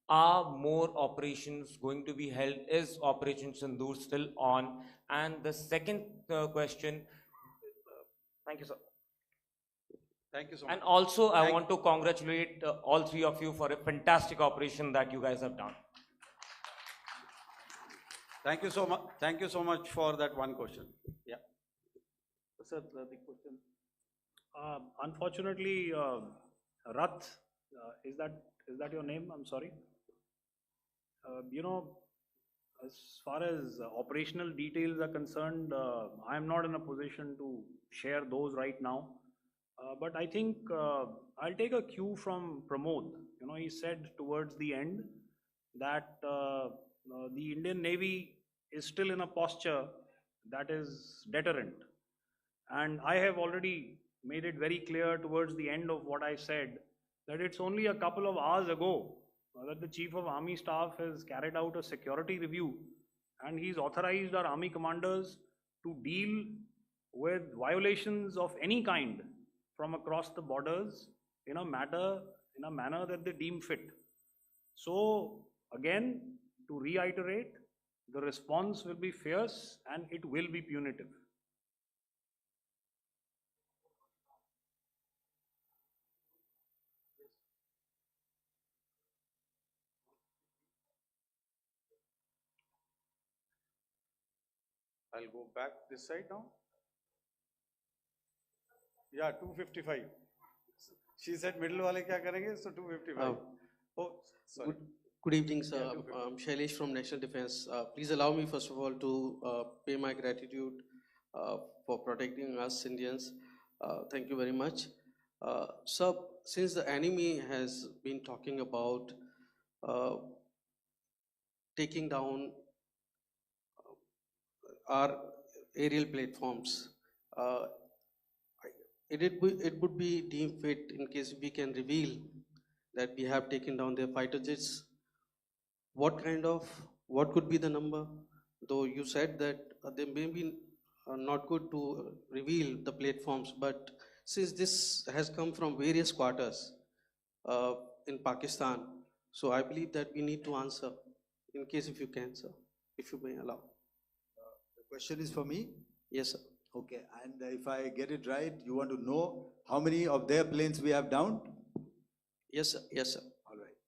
Are more operations going to be held? Is Operation Sindoor still on? And the second question, thank you, sir. Thank you so much. And also, I want to congratulate all three of you for a fantastic operation that you guys have done. Thank you so much. Thank you so much for that one question. Yeah. Sir, the question. Unfortunately, Rath, is that your name? I'm sorry. As far as operational details are concerned, I am not in a position to share those right now. But I think I'll take a cue from Pramod. He said towards the end that the Indian Navy is still in a posture that is deterrent. And I have already made it very clear towards the end of what I said that it's only a couple of hours ago that the Chief of Army Staff has carried out a security review, and he's authorized our Army commanders to deal with violations of any kind from across the borders in a manner that they deem fit. So again, to reiterate, the response will be fierce and it will be punitive. I'll go back this side now. Yeah, 255. She said middle wale kya karenge, so 255. Oh, sorry. Good evening, sir. Yeah, 255. I'm Shailesh from National Defense. Please allow me, first of all, to pay my gratitude for protecting us Indians. Thank you very much. Sir, since the enemy has been talking about taking down our aerial platforms, it would be deemed fit in case we can reveal that we have taken down their fighter jets. What could be the number? Though you said that they may be not good to reveal the platforms, but since this has come from various quarters in Pakistan, so I believe that we need to answer, in case if you can, sir, if you may allow. The question is for me? Yes, sir. Okay, and if I get it right, you want to know how many of their planes we have downed? Yes, sir. Yes, sir. All right.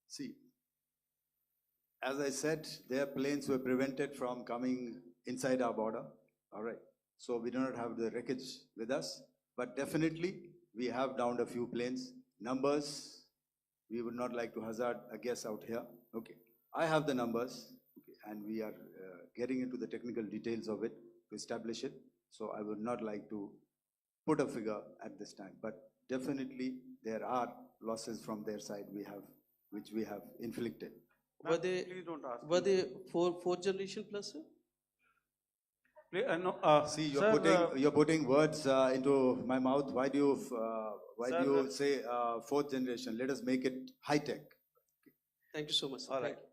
See, as I said, their planes were prevented from coming inside our border. All right. So we do not have the wreckage with us, but definitely we have downed a few planes. Numbers, we would not like to hazard a guess out here. Okay. I have the numbers, okay, and we are getting into the technical details of it to establish it. So I would not like to put a figure at this time, but definitely there are losses from their side which we have inflicted. Were they, Please don't ask. were they fourth generation plus, sir? No, See, sir, you're putting words into my mouth. Why do you say fourth generation? Let us make it high tech. Thank you so much, sir. all Thank right.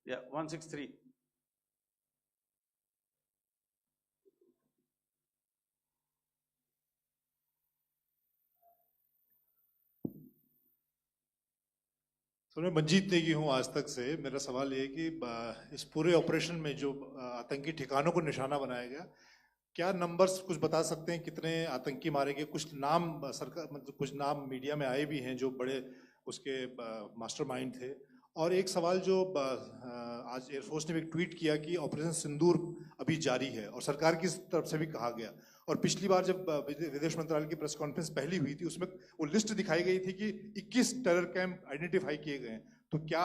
Yeah, 163. तो मैं मंजीत नेगी हूँ आज तक से। मेरा सवाल ये है कि इस पूरे ऑपरेशन में जो आतंकी ठिकानों को निशाना बनाया गया, क्या नंबर्स कुछ बता सकते हैं कितने आतंकी मारे गए? कुछ नाम सरकार, मतलब कुछ नाम मीडिया में आए भी हैं जो बड़े उसके मास्टरमाइंड थे। और एक सवाल जो आज एयरफोर्स ने भी एक ट्वीट किया कि ऑपरेशन सिंदूर अभी जारी है और सरकार की तरफ से भी कहा गया। और पिछली बार जब विदेश मंत्रालय की प्रेस कॉन्फ्रेंस पहली हुई थी उसमें वो लिस्ट दिखाई गई थी कि 21 टेरर कैंप आइडेंटिफाई किए गए हैं। तो क्या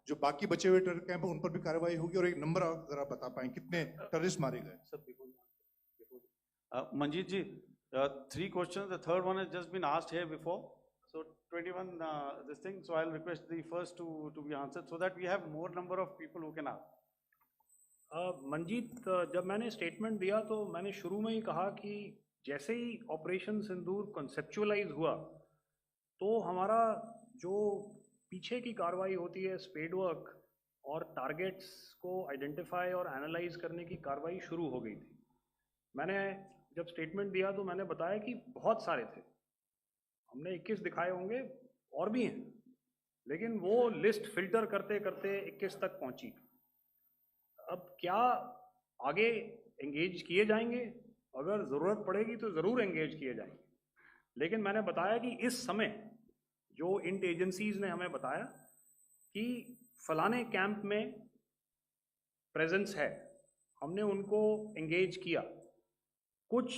जो बाकी बचे हुए टेरर कैंप हैं उन पर भी कार्रवाई होगी? और एक नंबर अगर आप बता पाएं कितने टेररिस्ट मारे गए? Manjeet ji, 3 questions. The third one has just been asked here before. So 21 this thing. So I'll request the first two to be answered so that we have more number of people who can ask. Manjeet, जब मैंने statement दिया तो मैंने शुरू में ही कहा कि जैसे ही ऑपरेशन सिंदूर कॉन्सेप्चुअलाइज हुआ तो हमारा जो पीछे की कार्रवाई होती है, स्पेड वर्क और टारगेट्स को आइडेंटिफाई और एनालाइज करने की कार्रवाई शुरू हो गई थी। मैंने जब स्टेटमेंट दिया तो मैंने बताया कि बहुत सारे थे, हमने 21 दिखाए होंगे और भी हैं, लेकिन वो लिस्ट फिल्टर करते करते 21 तक पहुंची। अब क्या आगे एंगेज किए जाएंगे? अगर ज़रूरत पड़ेगी तो ज़रूर एंगेज किए जाएंगे, लेकिन मैंने बताया कि इस समय जो इंट एजेंसीज ने हमें बताया कि फलाने कैंप में प्रेजेंस है, हमने उनको एंगेज किया। कुछ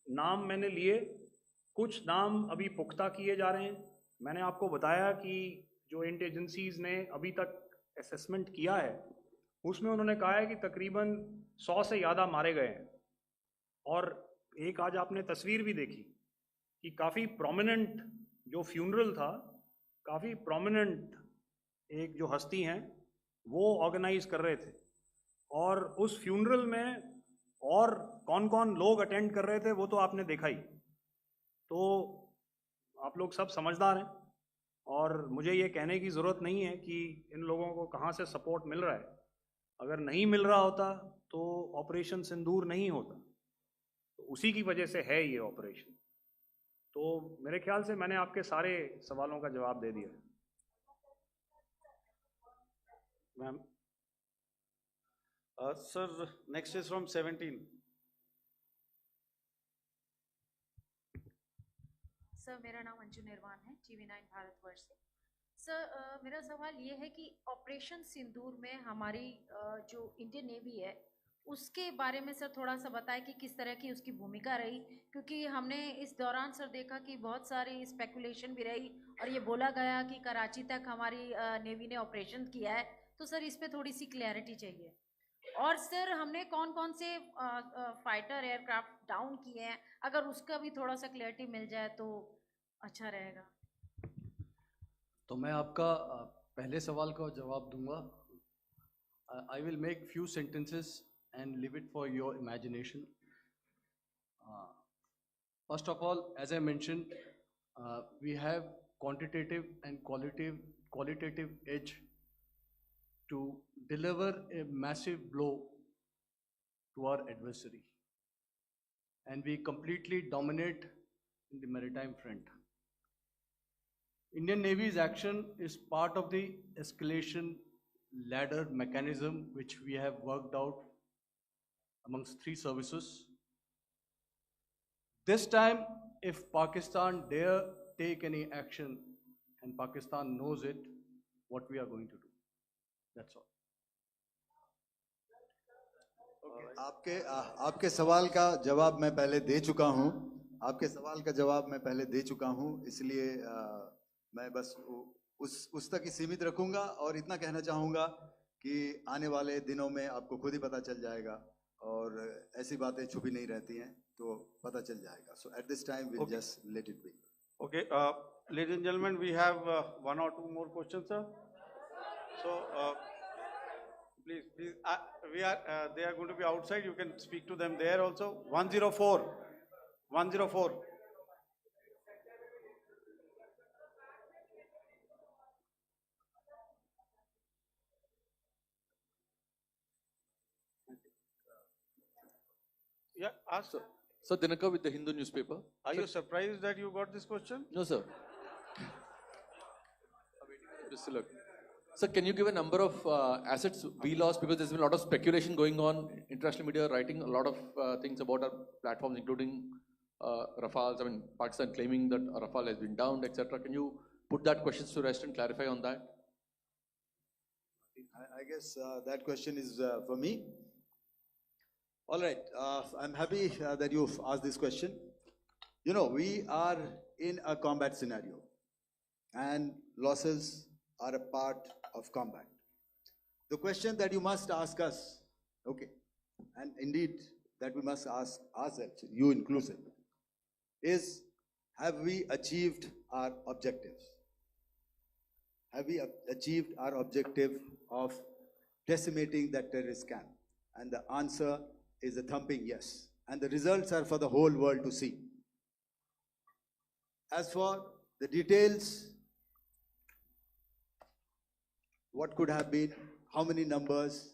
नाम मैंने लिए, कुछ नाम अभी पुख्ता किए जा रहे हैं। मैंने आपको बताया कि जो इंट एजेंसीज ने अभी तक असेसमेंट किया है उसमें उन्होंने कहा है कि तकरीबन 100 से ज़्यादा मारे गए हैं। और एक आज आपने तस्वीर भी देखी कि काफ़ी प्रोमिनेंट जो फ्यूनरल था, काफ़ी प्रोमिनेंट एक जो हस्ती हैं वो ऑर्गेनाइज कर रहे थे, और उस फ्यूनरल में और कौन कौन लोग अटेंड कर रहे थे वो तो आपने देखा ही। तो आप लोग सब समझदार हैं और मुझे ये कहने की ज़रूरत नहीं है कि इन लोगों को कहाँ से सपोर्ट मिल रहा है। अगर नहीं मिल रहा होता तो ऑपरेशन सिंदूर नहीं होता, तो उसी की वजह से है ये ऑपरेशन। तो मेरे ख्याल से मैंने आपके सारे सवालों का जवाब दे दिया। Ma'am, sir next is from 17। Sir मेरा नाम अंजू निर्वाण है, TV9 भारतवर्ष से। सर मेरा सवाल ये है कि ऑपरेशन सिंदूर में हमारी जो इंडियन नेवी है उसके बारे में सर थोड़ा सा बताएं कि किस तरह की उसकी भूमिका रही, क्योंकि हमने इस दौरान सर देखा कि बहुत सारी स्पेकुलेशन भी रही और ये बोला गया कि कराची तक हमारी नेवी ने ऑपरेशन किया है। तो सर इस पे थोड़ी सी क्लैरिटी चाहिए। और सर हमने कौन कौन से फाइटर एयरक्राफ्ट डाउन किए हैं, अगर उसका भी थोड़ा सा क्लैरिटी मिल जाए तो अच्छा रहेगा। तो मैं आपका पहले सवाल का जवाब दूंगा। I will make few sentences and leave it for your imagination. First of all, as I mentioned, we have quantitative and qualitative edge to deliver a massive blow to our adversary. And we completely dominate in the maritime front. Indian Navy's action is part of the escalation ladder mechanism which we have worked out amongst 3 services. This time, if Pakistan dare take any action, and Pakistan knows it, what we are going to do. That's all. आपके सवाल का जवाब मैं पहले दे चुका हूं। आपके सवाल का जवाब मैं पहले दे चुका हूं, इसलिए मैं बस उस तक ही सीमित रखूंगा और इतना कहना चाहूंगा कि आने वाले दिनों में आपको खुद ही पता चल जाएगा और ऐसी बातें छुपी नहीं रहती हैं, तो पता चल जाएगा. So at this time we'll just let it be. Okay, ladies and gentlemen, we have 1 or 2 more questions, sir. So please, they are going to be outside. You can speak to them there also. 104. Yeah, ask. Sir, Dinakar with the Hindu newspaper. Are you surprised that you got this question? No, sir. Look. Sir, can you give a number of assets we lost? Because there's been a lot of speculation going on. International media writing a lot of things about our platforms, including Rafales. I mean, Pakistan claiming that Rafale has been downed, etc. Can you put that question to rest and clarify on that? I guess that question is for me. All right, I'm happy that you've asked this question. You know, we are in a combat scenario and losses are a part of combat. The question that you must ask us, okay, and indeed that we must ask ourselves, you inclusive, is have we achieved our objectives? Have we achieved our objective of decimating that terrorist camp? And the answer is a thumping yes. And the results are for the whole world to see. As for the details, what could have been, how many numbers,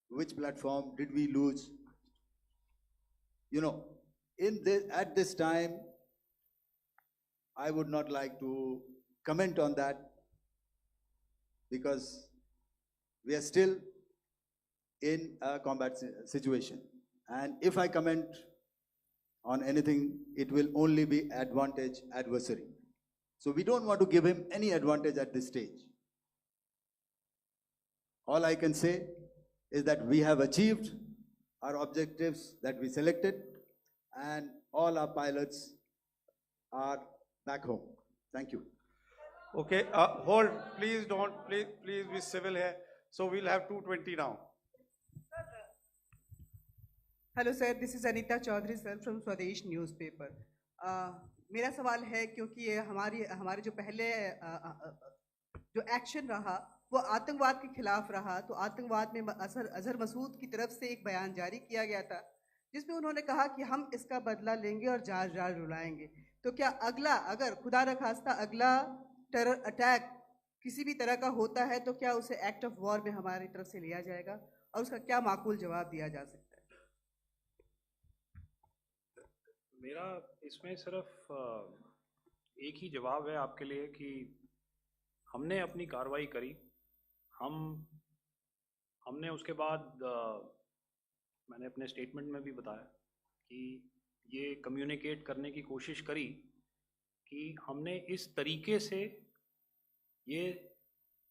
which platform did we lose? You know, at this time, I would not like to comment on that because we are still in a combat situation. And if I comment on anything, it will only be advantage adversary. So we don't want to give him any advantage at this stage. All I can say is that we have achieved our objectives that we selected and all our pilots are back home. Thank you. Okay, hold, please be civil here. So we'll have 220 now. Hello sir, this is Anita Chaudhary sir from Swadesh newspaper. मेरा सवाल है क्योंकि ये हमारे जो पहले जो action रहा वो आतंकवाद के खिलाफ रहा, तो आतंकवाद में अजहर मसूद की तरफ से एक बयान जारी किया गया था जिसमें उन्होंने कहा कि हम इसका बदला लेंगे और जाल रुलाएंगे। तो क्या अगला, अगर खुदा न खास्ता अगला टेरर अटैक किसी भी तरह का होता है तो क्या उसे एक्ट ऑफ वॉर में हमारी तरफ से लिया जाएगा और उसका क्या माकूल जवाब दिया जा सकता है? मेरा इसमें सिर्फ एक ही जवाब है आपके लिए कि हमने अपनी कार्रवाई करी। हमने उसके बाद मैंने अपने स्टेटमेंट में भी बताया कि ये कम्युनिकेट करने की कोशिश करी कि हमने इस तरीके से ये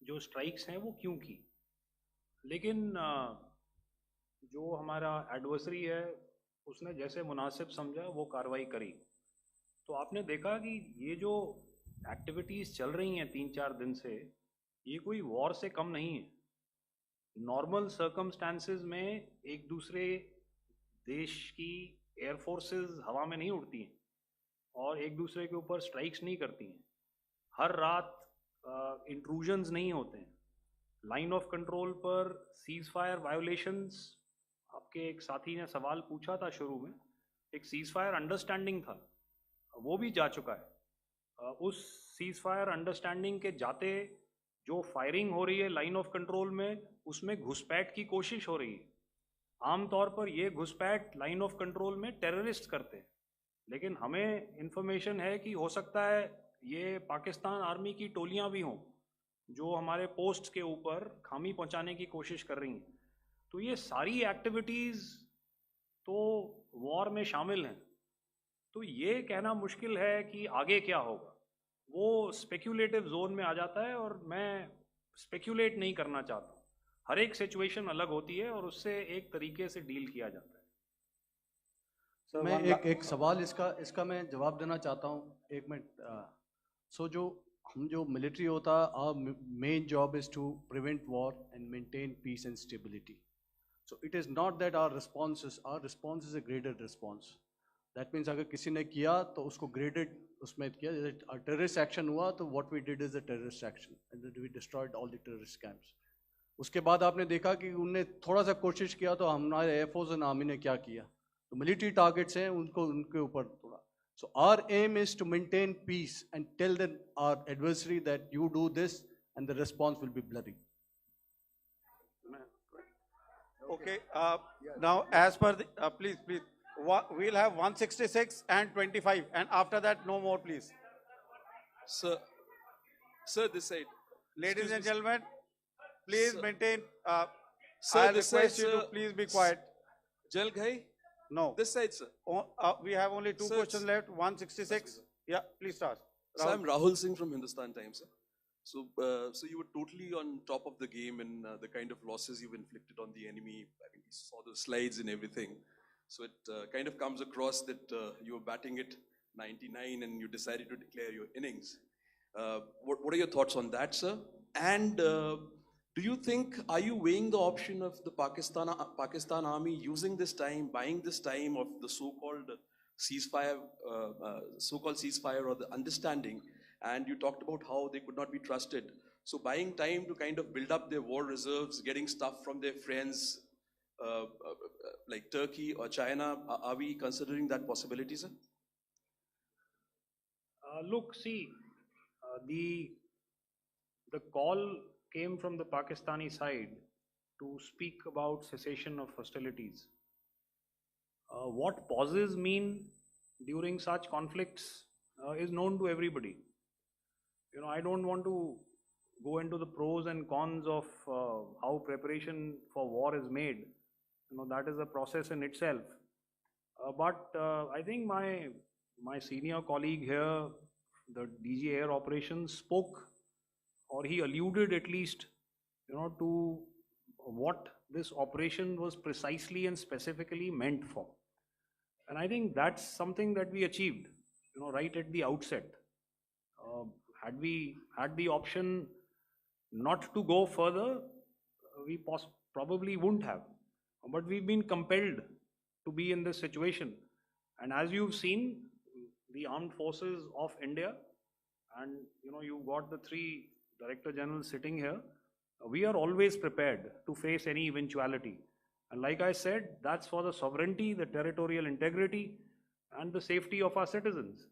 जो स्ट्राइक्स हैं वो क्यों की, लेकिन जो हमारा एडवर्सरी है उसने जैसे मुनासिब समझा वो कार्रवाई करी। तो आपने देखा कि ये जो एक्टिविटीज़ चल रही हैं 3-4 दिन से, ये कोई वॉर से कम नहीं है। नॉर्मल सर्कमस्टांसेस में एक दूसरे देश की एयर फोर्सेस हवा में नहीं उड़ती हैं और एक दूसरे के ऊपर स्ट्राइक्स नहीं करती हैं। हर रात इंट्रूजन्स नहीं होते हैं। लाइन ऑफ कंट्रोल पर सीज फायर वायोलेशंस, आपके एक साथी ने सवाल पूछा था शुरू में, एक सीज फायर अंडरस्टैंडिंग था, वो भी जा चुका है। उस सीज फायर अंडरस्टैंडिंग के जाते जो फायरिंग हो रही है लाइन ऑफ कंट्रोल में, उसमें घुसपैठ की कोशिश हो रही है। आमतौर पर ये घुसपैठ लाइन ऑफ कंट्रोल में टेररिस्ट करते हैं, लेकिन हमें इंफॉर्मेशन है कि हो सकता है ये पाकिस्तान आर्मी की टोलियां भी हों जो हमारे पोस्ट के ऊपर खामी पहुंचाने की कोशिश कर रही हैं। तो ये सारी एक्टिविटीज़ तो वॉर में शामिल हैं। तो ये कहना मुश्किल है कि आगे क्या होगा, वो स्पेक्यूलेटिव जोन में आ जाता है और मैं स्पेक्यूलेट नहीं करना चाहता हूँ। हर एक सिचुएशन अलग होती है और उससे एक तरीके से डील किया जाता है। मैं एक सवाल इसका मैं जवाब देना चाहता हूँ, एक मिनट। सो जो मिलिट्री होता है, our main job is to prevent war and maintain peace and stability. So it is not that our response is a graded response. That means अगर किसी ने किया तो उसको graded उसमें किया, जैसे terrorist action हुआ तो what we did is a terrorist action and then we destroyed all the terrorist camps. उसके बाद आपने देखा कि उनने थोड़ा सा कोशिश किया तो हमारे एयरफोर्स एंड आर्मी ने क्या किया, तो मिलिट्री टारगेट्स हैं उनके ऊपर थोड़ा। So our aim is to maintain peace and tell our adversary that you do this and the response will be bloody. Okay, now as per the, please, we'll have 166 and 25 and after that no more please. Sir, this side. Ladies and gentlemen, please maintain, Sir, I'll this request side, you to sir. please be quiet. Jal Ghai? No. This side, sir. We have only two Sir, questions left, 166. Yeah, please start. So I'm Rahul Singh from Hindustan Times, sir. So, so you were totally on top of the game in the kind of losses you've inflicted on the enemy. I mean, we saw the slides and everything. So it kind of comes across that you were batting it 99 and you decided to declare your innings. What are your thoughts on that, sir? And do you think, are you weighing the option of the Pakistan army using this time, buying this time of the so-called ceasefire, or the understanding? And you talked about how they could not be trusted. So buying time to kind of build up their war reserves, getting stuff from their friends like Turkey or China, are we considering that possibility, sir? Look, see, the call came from the Pakistani side to speak about cessation of hostilities. What pauses mean during such conflicts is known to everybody. You know, I don't want to go into the pros and cons of how preparation for war is made. You know, that is a process in itself. But I think my senior colleague here, the DG Air Operations, spoke, or he alluded at least, you know, to what this operation was precisely and specifically meant for. And I think that's something that we achieved, you know, right at the outset. Had we had the option not to go further, we probably wouldn't have. But we've been compelled to be in this situation. And as you've seen, the armed forces of India, and you know, you've got the three Director Generals sitting here, we are always prepared to face any eventuality. And like I said, that's for the sovereignty, the territorial integrity, and the safety of our citizens.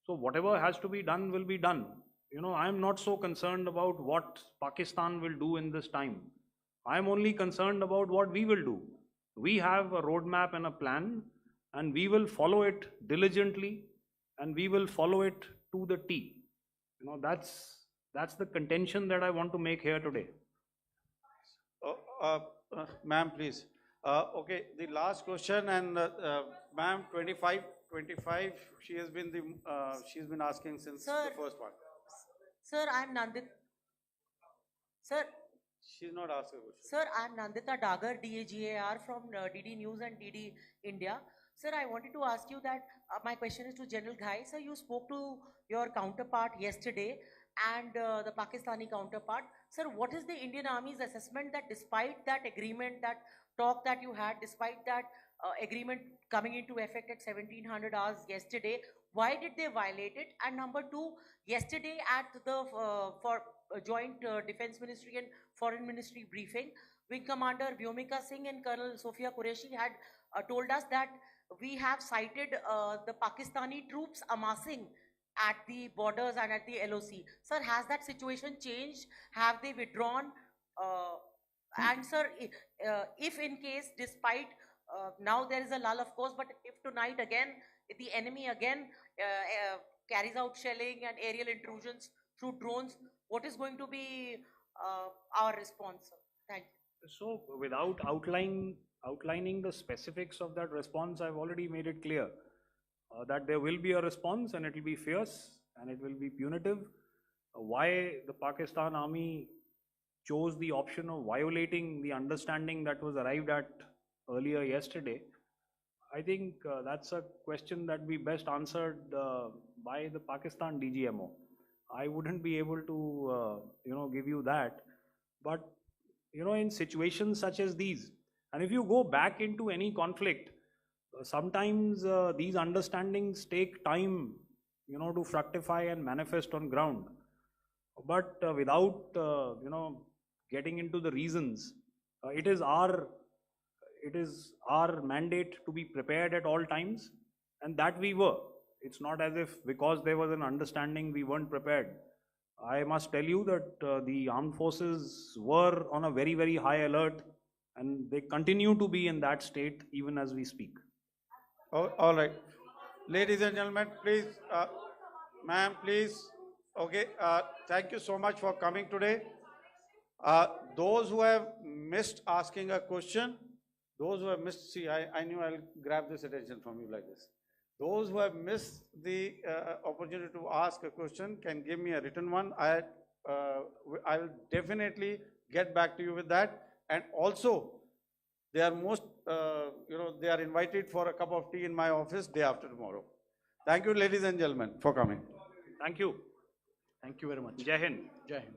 So whatever has to be done will be done. You know, I'm not so concerned about what Pakistan will do in this time. I'm only concerned about what we will do. We have a roadmap and a plan, and we will follow it diligently, and we will follow it to the T. You know, that's the contention that I want to make here today. Ma'am, please. Okay, the last question, and ma'am, 25, she's been asking since the first one. Sir, I'm Nandita. Sir. She's not asking a question. Sir, I'm Nandita Dagar, DAGAR from DD News and DD India. Sir, I wanted to ask you that my question is to General Ghai. Sir, you spoke to your counterpart yesterday and the Pakistani counterpart. Sir, what is the Indian Army's assessment that despite that agreement, that talk that you had, despite that agreement coming into effect at 1700 hours yesterday, why did they violate it? And number two, yesterday at the joint Defense Ministry and Foreign Ministry briefing, Wing Commander Vyomika Singh and Colonel Sofia Qureshi had told us that we have cited the Pakistani troops amassing at the borders and at the LOC. Sir, has that situation changed? Have they withdrawn? And sir, if in case, despite now there is a lull of course, but if tonight again the enemy again carries out shelling and aerial intrusions through drones, what is going to be our response, sir? Thank you. So without outlining the specifics of that response, I've already made it clear that there will be a response and it will be fierce and it will be punitive. Why the Pakistan army chose the option of violating the understanding that was arrived at earlier yesterday, I think that's a question that we best answered by the Pakistan DGMO. I wouldn't be able to, give you that. But, in situations such as these, and if you go back into any conflict, sometimes these understandings take time, to fructify and manifest on ground. But without, getting into the reasons, it is our mandate to be prepared at all times, and that we were. It's not as if because there was an understanding we weren't prepared. I must tell you that the armed forces were on a very, very high alert, and they continue to be in that state even as we speak. All right. Ladies and gentlemen, please, ma'am, please. Okay, thank you so much for coming today. Those who have missed asking a question, those who have missed, see, I knew I'll grab this attention from you like this. Those who have missed the opportunity to ask a question can give me a written one. I will definitely get back to you with that. And also, they are they are invited for a cup of tea in my office day after tomorrow. Thank you, ladies and gentlemen, for coming. Thank you. Thank you very much. Jai Hind. Jai Hind.